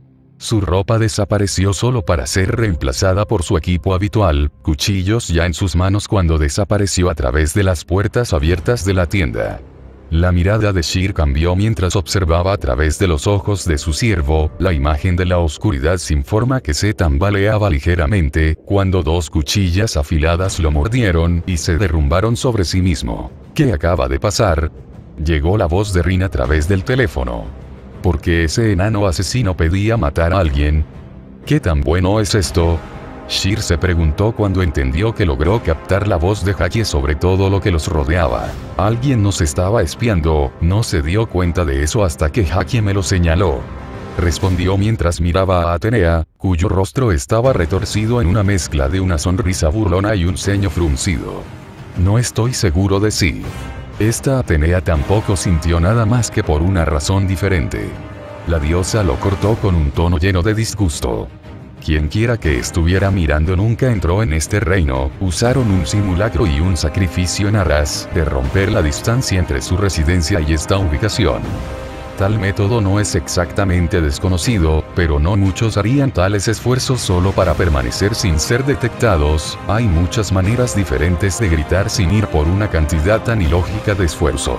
Speaker 1: Su ropa desapareció solo para ser reemplazada por su equipo habitual, cuchillos ya en sus manos cuando desapareció a través de las puertas abiertas de la tienda. La mirada de Shir cambió mientras observaba a través de los ojos de su siervo, la imagen de la oscuridad sin forma que se tambaleaba ligeramente, cuando dos cuchillas afiladas lo mordieron y se derrumbaron sobre sí mismo. ¿Qué acaba de pasar? Llegó la voz de Rin a través del teléfono. ¿Por qué ese enano asesino pedía matar a alguien? ¿Qué tan bueno es esto? Shir se preguntó cuando entendió que logró captar la voz de Haki sobre todo lo que los rodeaba. Alguien nos estaba espiando, no se dio cuenta de eso hasta que Haki me lo señaló. Respondió mientras miraba a Atenea, cuyo rostro estaba retorcido en una mezcla de una sonrisa burlona y un ceño fruncido. No estoy seguro de sí. Esta Atenea tampoco sintió nada más que por una razón diferente. La diosa lo cortó con un tono lleno de disgusto. Quienquiera que estuviera mirando nunca entró en este reino, usaron un simulacro y un sacrificio en aras de romper la distancia entre su residencia y esta ubicación. Tal método no es exactamente desconocido, pero no muchos harían tales esfuerzos solo para permanecer sin ser detectados. Hay muchas maneras diferentes de gritar sin ir por una cantidad tan ilógica de esfuerzo.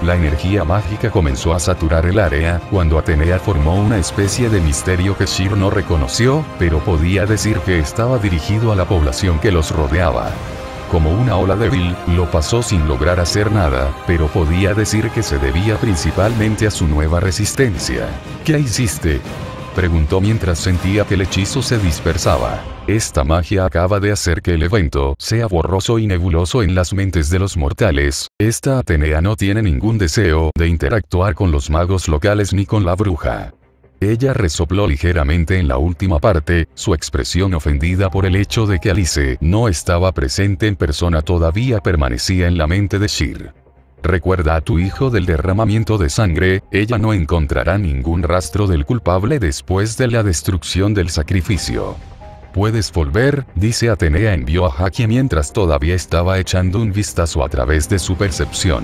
Speaker 1: La energía mágica comenzó a saturar el área, cuando Atenea formó una especie de misterio que Shir no reconoció, pero podía decir que estaba dirigido a la población que los rodeaba. Como una ola débil, lo pasó sin lograr hacer nada, pero podía decir que se debía principalmente a su nueva resistencia. ¿Qué hiciste?, preguntó mientras sentía que el hechizo se dispersaba. Esta magia acaba de hacer que el evento sea borroso y nebuloso en las mentes de los mortales. Esta Atenea no tiene ningún deseo de interactuar con los magos locales ni con la bruja. Ella resopló ligeramente en la última parte, su expresión ofendida por el hecho de que Alice no estaba presente en persona todavía permanecía en la mente de Shir. Recuerda a tu hijo del derramamiento de sangre, ella no encontrará ningún rastro del culpable después de la destrucción del sacrificio. Puedes volver, dice Atenea envió a Haki mientras todavía estaba echando un vistazo a través de su percepción.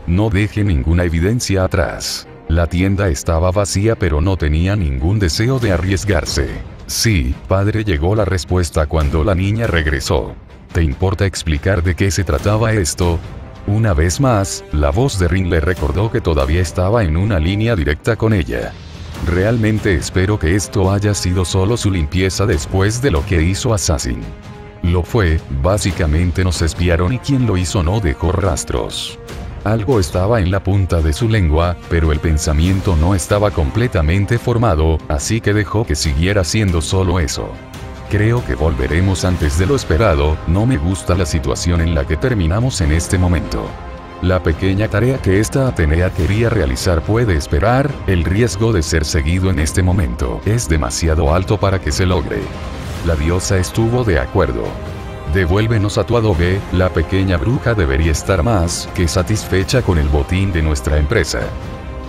Speaker 1: No deje ninguna evidencia atrás. La tienda estaba vacía pero no tenía ningún deseo de arriesgarse. Sí, padre, llegó la respuesta cuando la niña regresó. ¿Te importa explicar de qué se trataba esto? Una vez más, la voz de Rin le recordó que todavía estaba en una línea directa con ella. Realmente espero que esto haya sido solo su limpieza después de lo que hizo Assassin. Lo fue, básicamente nos espiaron y quien lo hizo no dejó rastros. Algo estaba en la punta de su lengua, pero el pensamiento no estaba completamente formado, así que dejó que siguiera siendo solo eso. Creo que volveremos antes de lo esperado, no me gusta la situación en la que terminamos en este momento. La pequeña tarea que esta Atenea quería realizar puede esperar, el riesgo de ser seguido en este momento es demasiado alto para que se logre. La diosa estuvo de acuerdo. Devuélvenos a tu adobe, la pequeña bruja debería estar más que satisfecha con el botín de nuestra empresa.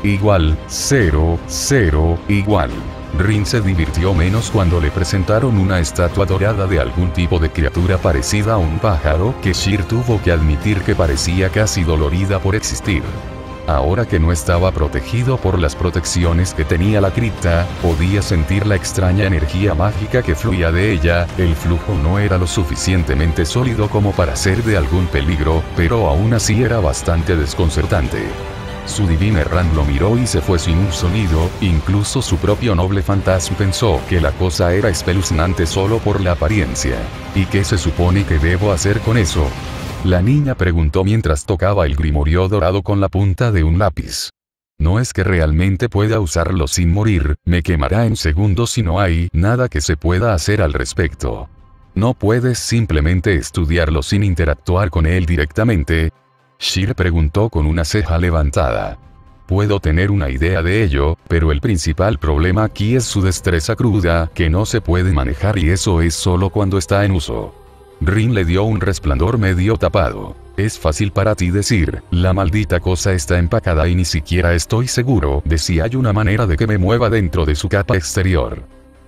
Speaker 1: Igual, 0, 0, igual. Rin se divirtió menos cuando le presentaron una estatua dorada de algún tipo de criatura parecida a un pájaro que Shir tuvo que admitir que parecía casi dolorida por existir. Ahora que no estaba protegido por las protecciones que tenía la cripta, podía sentir la extraña energía mágica que fluía de ella, el flujo no era lo suficientemente sólido como para ser de algún peligro, pero aún así era bastante desconcertante. Su divina Ran lo miró y se fue sin un sonido, incluso su propio noble fantasma pensó que la cosa era espeluznante solo por la apariencia. ¿Y qué se supone que debo hacer con eso?, la niña preguntó mientras tocaba el grimorio dorado con la punta de un lápiz. No es que realmente pueda usarlo sin morir, me quemará en segundos y no hay nada que se pueda hacer al respecto. ¿No puedes simplemente estudiarlo sin interactuar con él directamente?, Shir preguntó con una ceja levantada. Puedo tener una idea de ello, pero el principal problema aquí es su destreza cruda, que no se puede manejar y eso es solo cuando está en uso. Rin le dio un resplandor medio tapado. Es fácil para ti decir, la maldita cosa está empacada y ni siquiera estoy seguro de si hay una manera de que me mueva dentro de su capa exterior.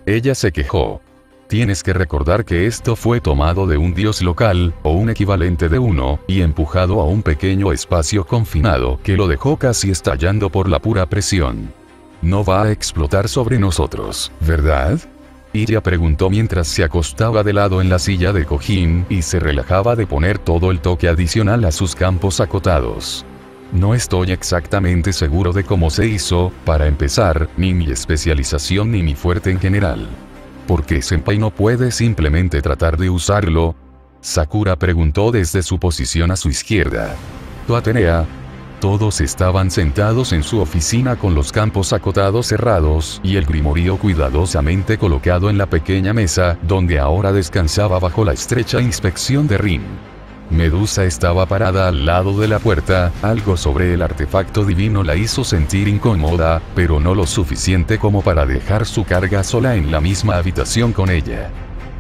Speaker 1: Ella se quejó. Tienes que recordar que esto fue tomado de un dios local, o un equivalente de uno, y empujado a un pequeño espacio confinado que lo dejó casi estallando por la pura presión. No va a explotar sobre nosotros, ¿verdad? Ella preguntó mientras se acostaba de lado en la silla de cojín y se relajaba de poner todo el toque adicional a sus campos acotados. No estoy exactamente seguro de cómo se hizo, para empezar, ni mi especialización ni mi fuerte en general. ¿Por qué Senpai no puede simplemente tratar de usarlo? Sakura preguntó desde su posición a su izquierda. ¿Tu Atenea? Todos estaban sentados en su oficina con los campos acotados cerrados y el grimorio cuidadosamente colocado en la pequeña mesa, donde ahora descansaba bajo la estrecha inspección de Rin. Medusa estaba parada al lado de la puerta, algo sobre el artefacto divino la hizo sentir incómoda, pero no lo suficiente como para dejar su carga sola en la misma habitación con ella.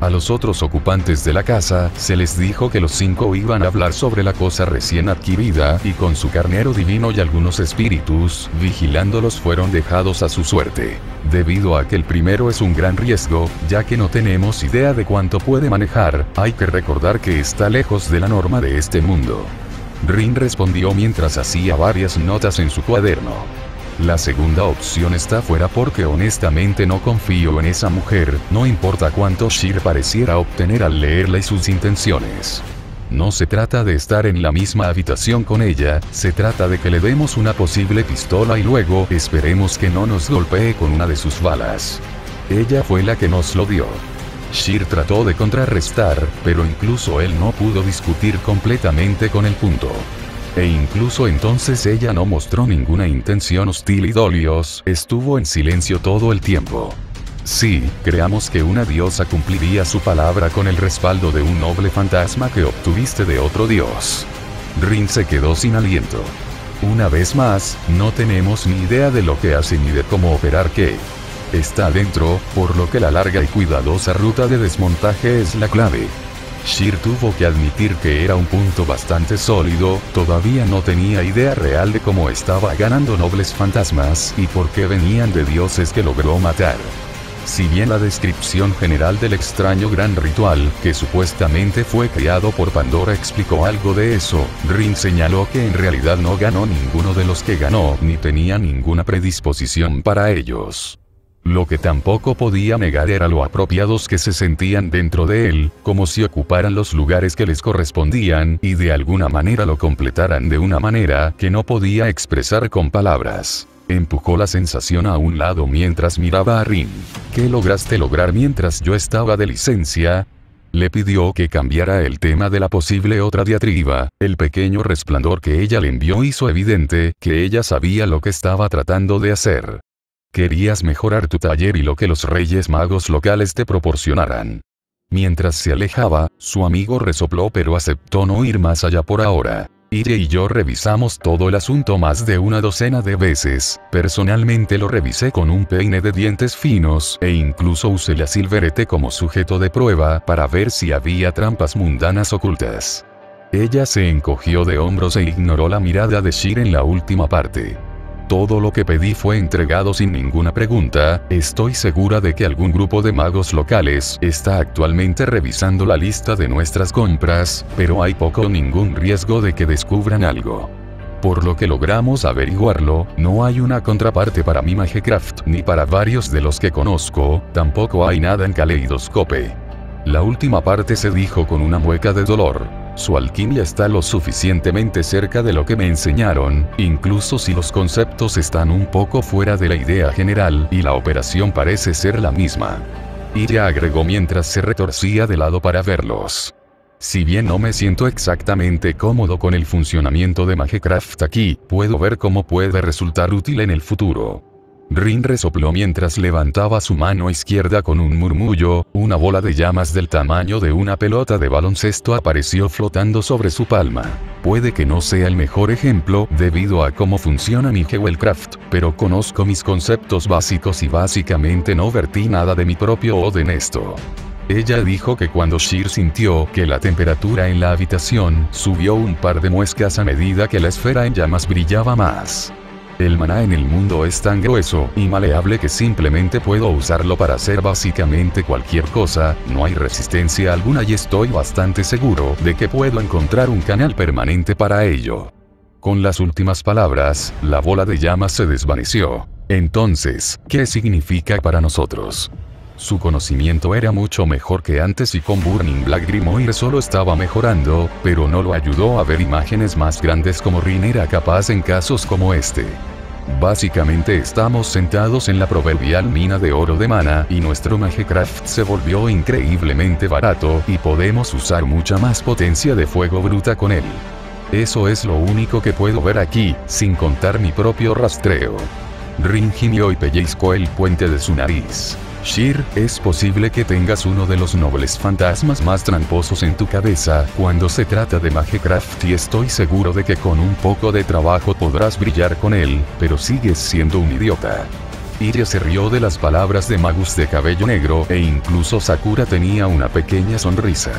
Speaker 1: A los otros ocupantes de la casa, se les dijo que los 5 iban a hablar sobre la cosa recién adquirida, y con su carnero divino y algunos espíritus, vigilándolos fueron dejados a su suerte. Debido a que el primero es un gran riesgo, ya que no tenemos idea de cuánto puede manejar, hay que recordar que está lejos de la norma de este mundo. Rin respondió mientras hacía varias notas en su cuaderno. La segunda opción está fuera porque honestamente no confío en esa mujer, no importa cuánto Shir pareciera obtener al leerla y sus intenciones. No se trata de estar en la misma habitación con ella, se trata de que le demos una posible pistola y luego esperemos que no nos golpee con una de sus balas. Ella fue la que nos lo dio. Shir trató de contrarrestar, pero incluso él no pudo discutir completamente con el punto. E incluso entonces ella no mostró ninguna intención hostil y Dolios estuvo en silencio todo el tiempo. Sí, creamos que una diosa cumpliría su palabra con el respaldo de un noble fantasma que obtuviste de otro dios. Rin se quedó sin aliento. Una vez más, no tenemos ni idea de lo que hace ni de cómo operar qué. Está adentro, por lo que la larga y cuidadosa ruta de desmontaje es la clave. Shir tuvo que admitir que era un punto bastante sólido, todavía no tenía idea real de cómo estaba ganando nobles fantasmas y por qué venían de dioses que logró matar. Si bien la descripción general del extraño gran ritual, que supuestamente fue creado por Pandora explicó algo de eso, Rin señaló que en realidad no ganó ninguno de los que ganó, ni tenía ninguna predisposición para ellos. Lo que tampoco podía negar era lo apropiados que se sentían dentro de él, como si ocuparan los lugares que les correspondían y de alguna manera lo completaran de una manera que no podía expresar con palabras. Empujó la sensación a un lado mientras miraba a Rin. ¿Qué lograste lograr mientras yo estaba de licencia? Le pidió que cambiara el tema de la posible otra diatriba. El pequeño resplandor que ella le envió hizo evidente que ella sabía lo que estaba tratando de hacer. Querías mejorar tu taller y lo que los reyes magos locales te proporcionaran. Mientras se alejaba, su amigo resopló pero aceptó no ir más allá por ahora. Ire y yo revisamos todo el asunto más de una docena de veces, personalmente lo revisé con un peine de dientes finos e incluso usé la silverete como sujeto de prueba para ver si había trampas mundanas ocultas. Ella se encogió de hombros e ignoró la mirada de Shir en la última parte. Todo lo que pedí fue entregado sin ninguna pregunta, estoy segura de que algún grupo de magos locales está actualmente revisando la lista de nuestras compras, pero hay poco o ningún riesgo de que descubran algo. Por lo que logramos averiguarlo, no hay una contraparte para mi Magecraft ni para varios de los que conozco, tampoco hay nada en Kaleidoscope. La última parte se dijo con una mueca de dolor. Su alquimia está lo suficientemente cerca de lo que me enseñaron, incluso si los conceptos están un poco fuera de la idea general y la operación parece ser la misma. Ella agregó mientras se retorcía de lado para verlos. Si bien no me siento exactamente cómodo con el funcionamiento de Magecraft aquí, puedo ver cómo puede resultar útil en el futuro. Rin resopló mientras levantaba su mano izquierda con un murmullo, una bola de llamas del tamaño de una pelota de baloncesto apareció flotando sobre su palma. Puede que no sea el mejor ejemplo debido a cómo funciona mi Jewelcraft, pero conozco mis conceptos básicos y básicamente no vertí nada de mi propio odio en esto. Ella dijo que cuando Shir sintió que la temperatura en la habitación subió un par de muescas a medida que la esfera en llamas brillaba más. El maná en el mundo es tan grueso y maleable que simplemente puedo usarlo para hacer básicamente cualquier cosa, no hay resistencia alguna y estoy bastante seguro de que puedo encontrar un canal permanente para ello. Con las últimas palabras, la bola de llamas se desvaneció. Entonces, ¿qué significa para nosotros? Su conocimiento era mucho mejor que antes y con Burning Black Grimoire solo estaba mejorando, pero no lo ayudó a ver imágenes más grandes como Rin era capaz en casos como este. Básicamente estamos sentados en la proverbial mina de oro de mana y nuestro Magecraft se volvió increíblemente barato y podemos usar mucha más potencia de fuego bruta con él. Eso es lo único que puedo ver aquí, sin contar mi propio rastreo. Rin gimió y pellizcó el puente de su nariz. Sheer, es posible que tengas uno de los nobles fantasmas más tramposos en tu cabeza cuando se trata de Magecraft y estoy seguro de que con un poco de trabajo podrás brillar con él, pero sigues siendo un idiota. Iria se rió de las palabras de Magus de cabello negro e incluso Sakura tenía una pequeña sonrisa.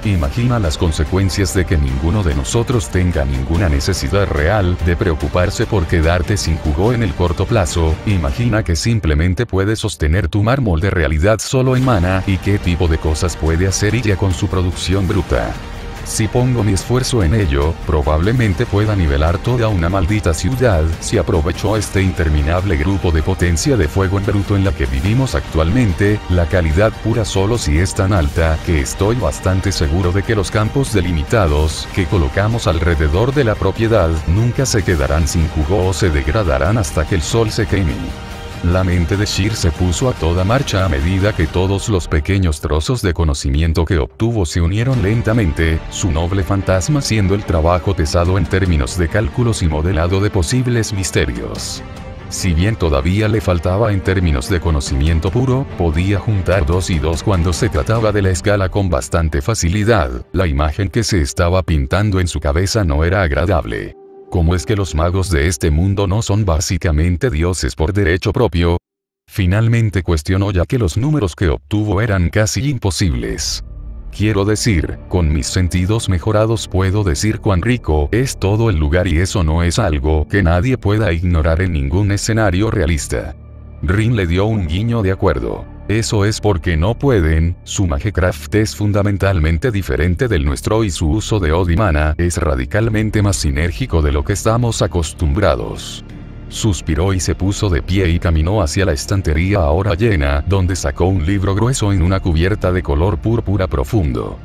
Speaker 1: Imagina las consecuencias de que ninguno de nosotros tenga ninguna necesidad real de preocuparse por quedarte sin jugo en el corto plazo. Imagina que simplemente puedes sostener tu mármol de realidad solo en mana y qué tipo de cosas puede hacer ella con su producción bruta. Si pongo mi esfuerzo en ello, probablemente pueda nivelar toda una maldita ciudad si aprovecho este interminable grupo de potencia de fuego en bruto en la que vivimos actualmente. La calidad pura solo si es tan alta que estoy bastante seguro de que los campos delimitados que colocamos alrededor de la propiedad nunca se quedarán sin jugo o se degradarán hasta que el sol se queme. La mente de Sheer se puso a toda marcha a medida que todos los pequeños trozos de conocimiento que obtuvo se unieron lentamente, su noble fantasma siendo el trabajo pesado en términos de cálculos y modelado de posibles misterios. Si bien todavía le faltaba en términos de conocimiento puro, podía juntar 2 y 2 cuando se trataba de la escala con bastante facilidad. La imagen que se estaba pintando en su cabeza no era agradable. ¿Cómo es que los magos de este mundo no son básicamente dioses por derecho propio? Finalmente cuestionó ya que los números que obtuvo eran casi imposibles. Quiero decir, con mis sentidos mejorados puedo decir cuán rico es todo el lugar y eso no es algo que nadie pueda ignorar en ningún escenario realista. Rin le dio un guiño de acuerdo. Eso es porque no pueden, su Magecraft es fundamentalmente diferente del nuestro y su uso de Odd y Mana es radicalmente más sinérgico de lo que estamos acostumbrados. Suspiró y se puso de pie y caminó hacia la estantería ahora llena, donde sacó un libro grueso en una cubierta de color púrpura profundo.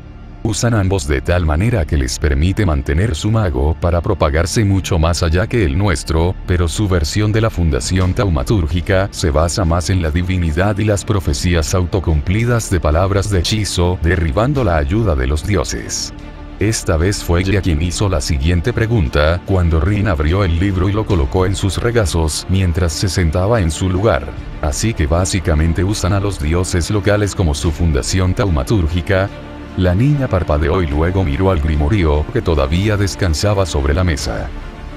Speaker 1: Usan ambos de tal manera que les permite mantener su mago para propagarse mucho más allá que el nuestro, pero su versión de la fundación taumatúrgica se basa más en la divinidad y las profecías autocumplidas de palabras de hechizo, derribando la ayuda de los dioses. Esta vez fue ella quien hizo la siguiente pregunta, cuando Rin abrió el libro y lo colocó en sus regazos mientras se sentaba en su lugar. Así que básicamente usan a los dioses locales como su fundación taumatúrgica. La niña parpadeó y luego miró al grimorio que todavía descansaba sobre la mesa.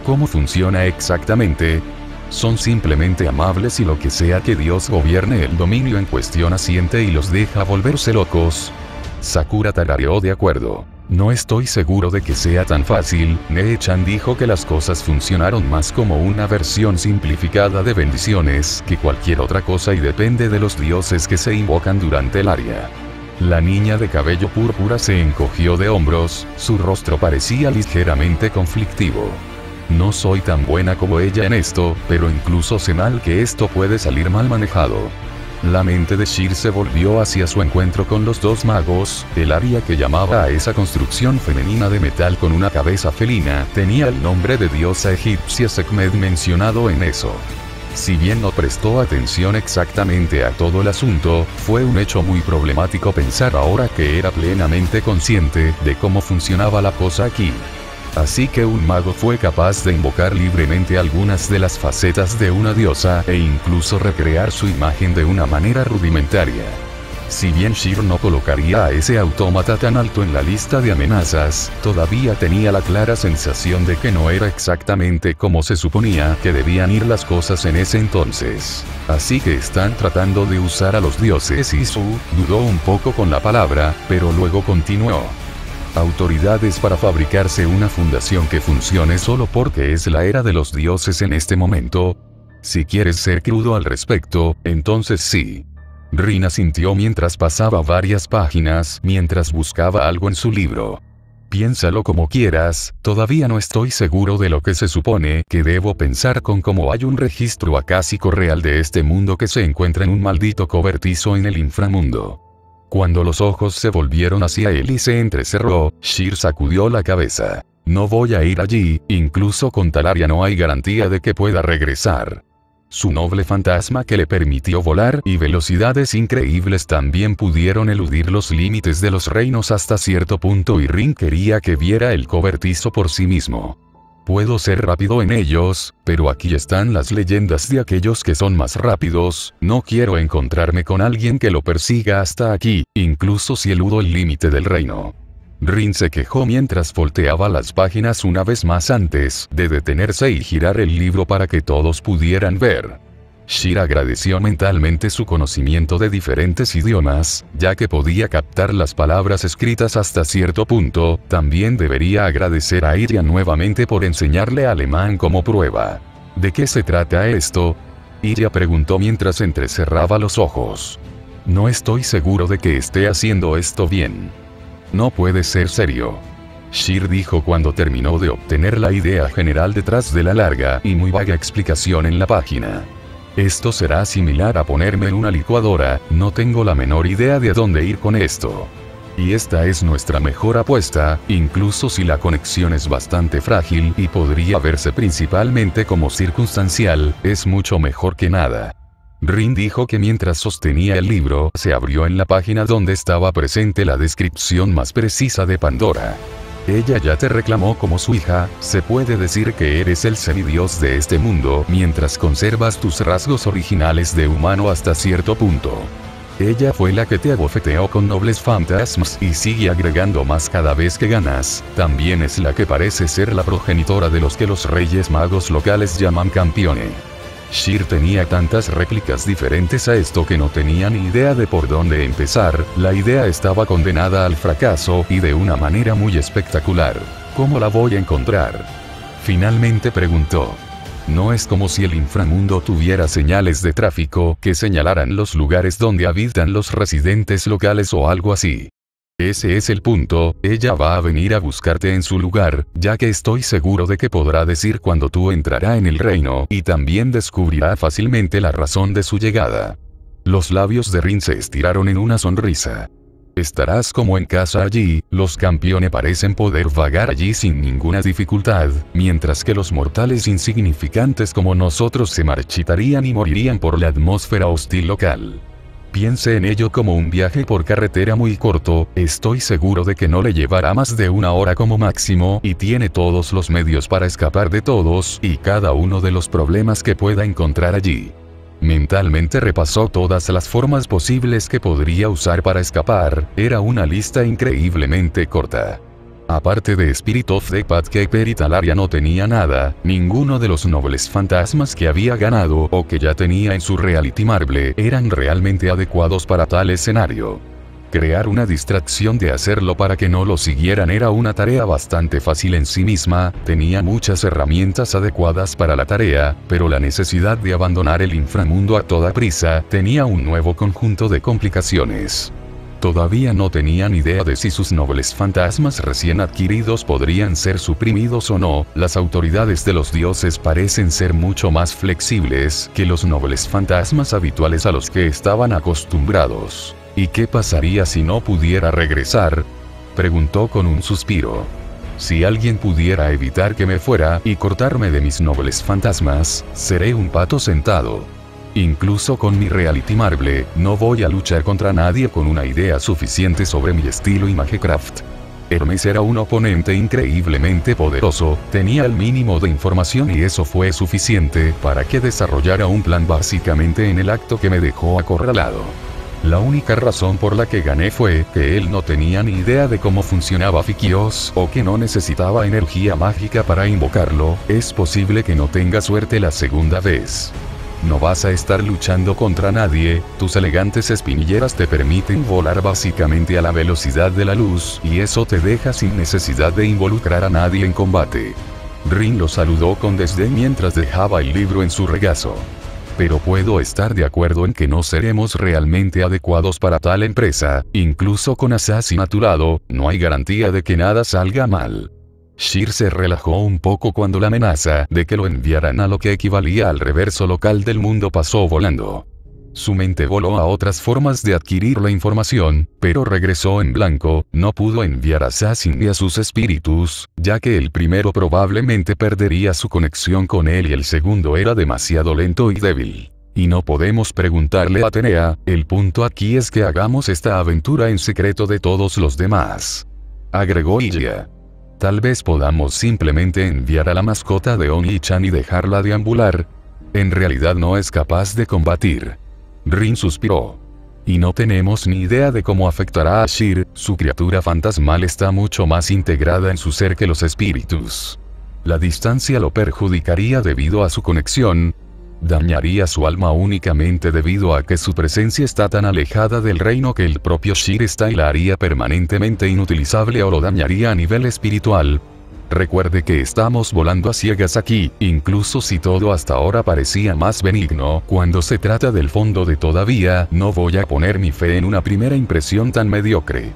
Speaker 1: ¿Cómo funciona exactamente? Son simplemente amables y lo que sea que Dios gobierne el dominio en cuestión asiente y los deja volverse locos. Sakura tarareó de acuerdo. No estoy seguro de que sea tan fácil. Nee-chan dijo que las cosas funcionaron más como una versión simplificada de bendiciones que cualquier otra cosa y depende de los dioses que se invocan durante el área. La niña de cabello púrpura se encogió de hombros, su rostro parecía ligeramente conflictivo. No soy tan buena como ella en esto, pero incluso sé mal que esto puede salir mal manejado. La mente de Sheer se volvió hacia su encuentro con los dos magos. El área que llamaba a esa construcción femenina de metal con una cabeza felina tenía el nombre de diosa egipcia Sekhmet mencionado en eso. Si bien no prestó atención exactamente a todo el asunto, fue un hecho muy problemático pensar ahora que era plenamente consciente de cómo funcionaba la cosa aquí. Así que un mago fue capaz de invocar libremente algunas de las facetas de una diosa e incluso recrear su imagen de una manera rudimentaria. Si bien Sheer no colocaría a ese autómata tan alto en la lista de amenazas, todavía tenía la clara sensación de que no era exactamente como se suponía que debían ir las cosas en ese entonces. Así que están tratando de usar a los dioses y dudó un poco con la palabra, pero luego continuó. Autoridades para fabricarse una fundación que funcione solo porque es la era de los dioses en este momento. Si quieres ser crudo al respecto, entonces sí. Rin asintió mientras pasaba varias páginas mientras buscaba algo en su libro. Piénsalo como quieras, todavía no estoy seguro de lo que se supone que debo pensar con cómo hay un registro acásico real de este mundo que se encuentra en un maldito cobertizo en el inframundo. Cuando los ojos se volvieron hacia él y se entrecerró, Sheer sacudió la cabeza. No voy a ir allí, incluso con Talaria no hay garantía de que pueda regresar. Su noble fantasma que le permitió volar y velocidades increíbles también pudieron eludir los límites de los reinos hasta cierto punto y Rin quería que viera el cobertizo por sí mismo. Puedo ser rápido en ellos, pero aquí están las leyendas de aquellos que son más rápidos, no quiero encontrarme con alguien que lo persiga hasta aquí, incluso si eludo el límite del reino. Rin se quejó mientras volteaba las páginas una vez más antes de detenerse y girar el libro para que todos pudieran ver. Sheer agradeció mentalmente su conocimiento de diferentes idiomas, ya que podía captar las palabras escritas hasta cierto punto. También debería agradecer a Iria nuevamente por enseñarle alemán como prueba. ¿De qué se trata esto? Iria preguntó mientras entrecerraba los ojos. No estoy seguro de que esté haciendo esto bien. No puede ser serio. Sheer dijo cuando terminó de obtener la idea general detrás de la larga y muy vaga explicación en la página. Esto será similar a ponerme en una licuadora, no tengo la menor idea de a dónde ir con esto. Y esta es nuestra mejor apuesta, incluso si la conexión es bastante frágil y podría verse principalmente como circunstancial, es mucho mejor que nada. Rin dijo que mientras sostenía el libro, se abrió en la página donde estaba presente la descripción más precisa de Pandora. Ella ya te reclamó como su hija, se puede decir que eres el semidios de este mundo mientras conservas tus rasgos originales de humano hasta cierto punto. Ella fue la que te abofeteó con nobles fantasmas y sigue agregando más cada vez que ganas, también es la que parece ser la progenitora de los que los reyes magos locales llaman campione. Sheer tenía tantas réplicas diferentes a esto que no tenía ni idea de por dónde empezar, la idea estaba condenada al fracaso y de una manera muy espectacular. ¿Cómo la voy a encontrar? Finalmente preguntó. No es como si el inframundo tuviera señales de tráfico que señalaran los lugares donde habitan los residentes locales o algo así. Ese es el punto, ella va a venir a buscarte en su lugar, ya que estoy seguro de que podrá decir cuándo tú entrará en el reino, y también descubrirá fácilmente la razón de su llegada. Los labios de Rin se estiraron en una sonrisa. Estarás como en casa allí, los campione parecen poder vagar allí sin ninguna dificultad, mientras que los mortales insignificantes como nosotros se marchitarían y morirían por la atmósfera hostil local. Piense en ello como un viaje por carretera muy corto, estoy seguro de que no le llevará más de una hora como máximo y tiene todos los medios para escapar de todos y cada uno de los problemas que pueda encontrar allí. Mentalmente repasó todas las formas posibles que podría usar para escapar, era una lista increíblemente corta. Aparte de Spirit of the Pathkeeper y Talaria no tenía nada, ninguno de los nobles fantasmas que había ganado o que ya tenía en su reality marble eran realmente adecuados para tal escenario. Crear una distracción de hacerlo para que no lo siguieran era una tarea bastante fácil en sí misma, tenía muchas herramientas adecuadas para la tarea, pero la necesidad de abandonar el inframundo a toda prisa tenía un nuevo conjunto de complicaciones. Todavía no tenían idea de si sus nobles fantasmas recién adquiridos podrían ser suprimidos o no, las autoridades de los dioses parecen ser mucho más flexibles que los nobles fantasmas habituales a los que estaban acostumbrados. ¿Y qué pasaría si no pudiera regresar? Preguntó con un suspiro. Si alguien pudiera evitar que me fuera y cortarme de mis nobles fantasmas, seré un pato sentado. Incluso con mi reality marble, no voy a luchar contra nadie con una idea suficiente sobre mi estilo y Magecraft. Hermes era un oponente increíblemente poderoso, tenía el mínimo de información y eso fue suficiente para que desarrollara un plan básicamente en el acto que me dejó acorralado. La única razón por la que gané fue que él no tenía ni idea de cómo funcionaba Fikios o que no necesitaba energía mágica para invocarlo, es posible que no tenga suerte la segunda vez. No vas a estar luchando contra nadie, tus elegantes espinilleras te permiten volar básicamente a la velocidad de la luz, y eso te deja sin necesidad de involucrar a nadie en combate. Rin lo saludó con desdén mientras dejaba el libro en su regazo. pero puedo estar de acuerdo en que no seremos realmente adecuados para tal empresa, incluso con Assassin a tu lado, no hay garantía de que nada salga mal. Sheer se relajó un poco cuando la amenaza de que lo enviaran a lo que equivalía al reverso local del mundo pasó volando. Su mente voló a otras formas de adquirir la información, pero regresó en blanco, no pudo enviar a Assassin ni a sus espíritus, ya que el primero probablemente perdería su conexión con él y el segundo era demasiado lento y débil. Y no podemos preguntarle a Atenea, el punto aquí es que hagamos esta aventura en secreto de todos los demás. Agregó Ilya. Tal vez podamos simplemente enviar a la mascota de Oni-chan y dejarla deambular. En realidad no es capaz de combatir. Rin suspiró. Y no tenemos ni idea de cómo afectará a Sheer, su criatura fantasmal está mucho más integrada en su ser que los espíritus. La distancia lo perjudicaría debido a su conexión. Dañaría su alma únicamente debido a que su presencia está tan alejada del reino que el propio Sheer está y la haría permanentemente inutilizable o lo dañaría a nivel espiritual. Recuerde que estamos volando a ciegas aquí, incluso si todo hasta ahora parecía más benigno, cuando se trata del fondo de todavía, no voy a poner mi fe en una primera impresión tan mediocre.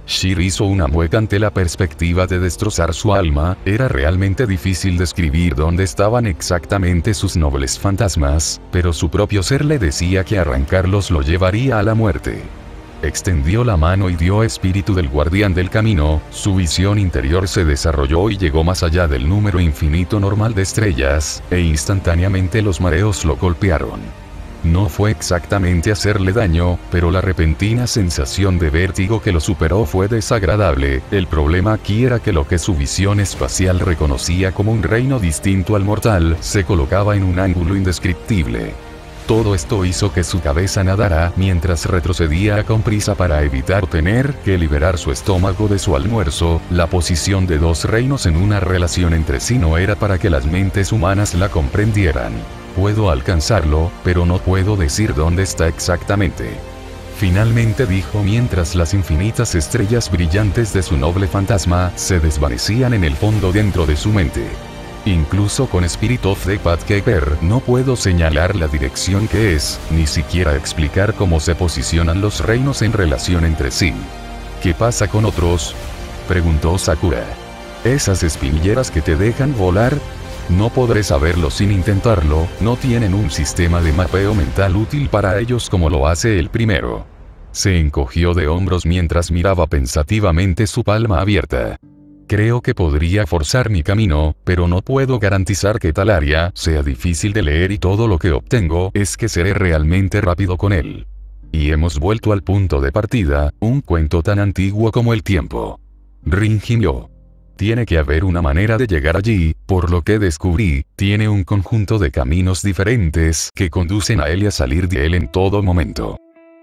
Speaker 1: Sheer hizo una mueca ante la perspectiva de destrozar su alma, era realmente difícil describir dónde estaban exactamente sus nobles fantasmas, pero su propio ser le decía que arrancarlos lo llevaría a la muerte. Extendió la mano y dio espíritu del guardián del camino, su visión interior se desarrolló y llegó más allá del número infinito normal de estrellas, e instantáneamente los mareos lo golpearon. No fue exactamente hacerle daño, pero la repentina sensación de vértigo que lo superó fue desagradable. El problema aquí era que lo que su visión espacial reconocía como un reino distinto al mortal, se colocaba en un ángulo indescriptible. Todo esto hizo que su cabeza nadara mientras retrocedía con prisa para evitar tener que liberar su estómago de su almuerzo. La posición de dos reinos en una relación entre sí no era para que las mentes humanas la comprendieran. Puedo alcanzarlo, pero no puedo decir dónde está exactamente. Finalmente dijo mientras las infinitas estrellas brillantes de su noble fantasma se desvanecían en el fondo dentro de su mente. Incluso con Spirit of the Pathkeeper no puedo señalar la dirección que es, ni siquiera explicar cómo se posicionan los reinos en relación entre sí. ¿Qué pasa con otros?, preguntó Sakura. ¿Esas espinilleras que te dejan volar? No podré saberlo sin intentarlo, no tienen un sistema de mapeo mental útil para ellos como lo hace el primero. Se encogió de hombros mientras miraba pensativamente su palma abierta. Creo que podría forzar mi camino, pero no puedo garantizar que tal área sea difícil de leer y todo lo que obtengo es que seré realmente rápido con él. Y hemos vuelto al punto de partida, un cuento tan antiguo como el tiempo. Rin gimió. Tiene que haber una manera de llegar allí, por lo que descubrí, tiene un conjunto de caminos diferentes que conducen a él y a salir de él en todo momento.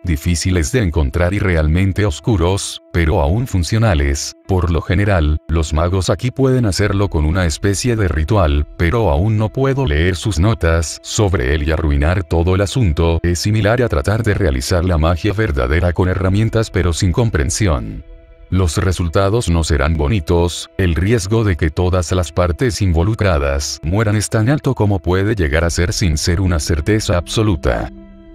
Speaker 1: Difíciles de encontrar y realmente oscuros, pero aún funcionales. Por lo general, los magos aquí pueden hacerlo con una especie de ritual, pero aún no puedo leer sus notas sobre él y arruinar todo el asunto. Es similar a tratar de realizar la magia verdadera con herramientas pero sin comprensión. Los resultados no serán bonitos, el riesgo de que todas las partes involucradas mueran es tan alto como puede llegar a ser sin ser una certeza absoluta.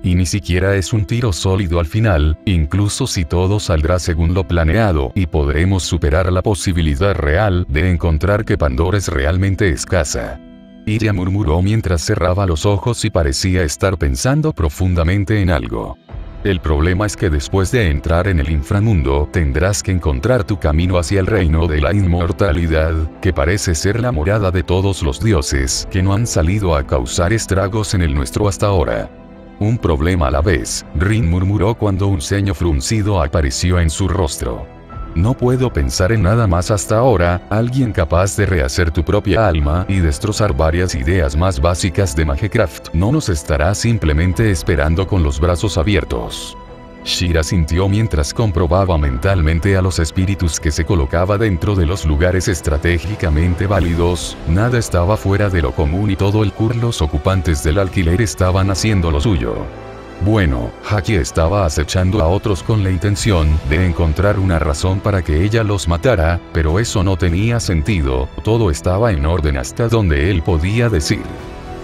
Speaker 1: Y ni siquiera es un tiro sólido al final, incluso si todo saldrá según lo planeado y podremos superar la posibilidad real de encontrar que Pandora es realmente escasa. Ella murmuró mientras cerraba los ojos y parecía estar pensando profundamente en algo. El problema es que después de entrar en el inframundo tendrás que encontrar tu camino hacia el reino de la inmortalidad, que parece ser la morada de todos los dioses que no han salido a causar estragos en el nuestro hasta ahora. Un problema a la vez, Rin murmuró cuando un ceño fruncido apareció en su rostro. No puedo pensar en nada más hasta ahora, alguien capaz de rehacer tu propia alma y destrozar varias ideas más básicas de Magecraft no nos estará simplemente esperando con los brazos abiertos. Sheer asintió mientras comprobaba mentalmente a los espíritus que se colocaba dentro de los lugares estratégicamente válidos, nada estaba fuera de lo común y todo el curso los ocupantes del alquiler estaban haciendo lo suyo. Bueno, Haki estaba acechando a otros con la intención de encontrar una razón para que ella los matara, pero eso no tenía sentido, todo estaba en orden hasta donde él podía decir.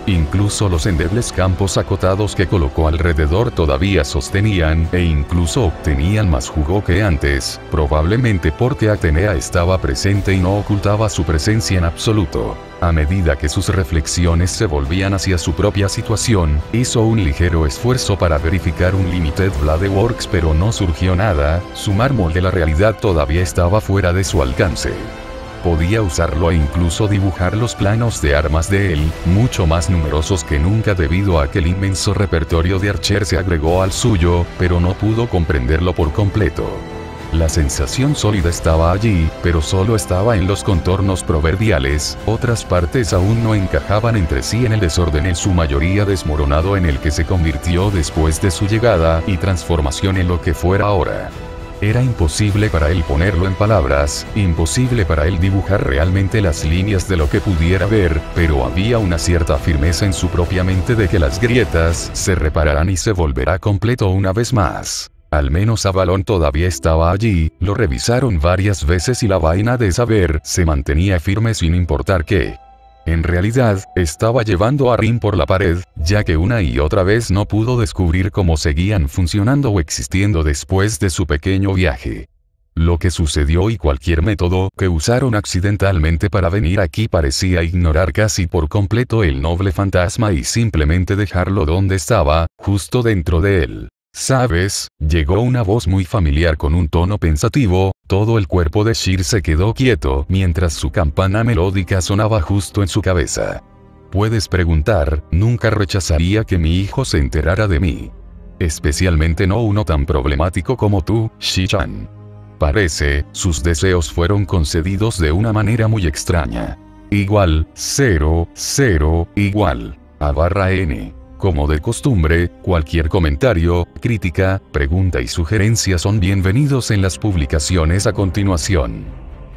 Speaker 1: Incluso los endebles campos acotados que colocó alrededor todavía sostenían, e incluso obtenían más jugo que antes, probablemente porque Atenea estaba presente y no ocultaba su presencia en absoluto. A medida que sus reflexiones se volvían hacia su propia situación, hizo un ligero esfuerzo para verificar un Limited Blade Works, pero no surgió nada. Su mármol de la realidad todavía estaba fuera de su alcance. Podía usarlo e incluso dibujar los planos de armas de él, mucho más numerosos que nunca debido a que el inmenso repertorio de Archer se agregó al suyo, pero no pudo comprenderlo por completo. La sensación sólida estaba allí, pero solo estaba en los contornos proverbiales, otras partes aún no encajaban entre sí en el desorden en su mayoría desmoronado en el que se convirtió después de su llegada y transformación en lo que fuera ahora. Era imposible para él ponerlo en palabras, imposible para él dibujar realmente las líneas de lo que pudiera ver, pero había una cierta firmeza en su propia mente de que las grietas se repararán y se volverá completo una vez más. Al menos Avalon todavía estaba allí, lo revisaron varias veces y la vaina de saber se mantenía firme sin importar qué. En realidad, estaba llevando a Rin por la pared, ya que una y otra vez no pudo descubrir cómo seguían funcionando o existiendo después de su pequeño viaje. Lo que sucedió y cualquier método que usaron accidentalmente para venir aquí parecía ignorar casi por completo el noble fantasma y simplemente dejarlo donde estaba, justo dentro de él. ¿Sabes? Llegó una voz muy familiar con un tono pensativo. Todo el cuerpo de Shir se quedó quieto mientras su campana melódica sonaba justo en su cabeza. Puedes preguntar, nunca rechazaría que mi hijo se enterara de mí. Especialmente no uno tan problemático como tú, Shi-chan. Parece, sus deseos fueron concedidos de una manera muy extraña. Igual, 0, 0, igual, A/N. Como de costumbre, cualquier comentario, crítica, pregunta y sugerencia son bienvenidos en las publicaciones a continuación.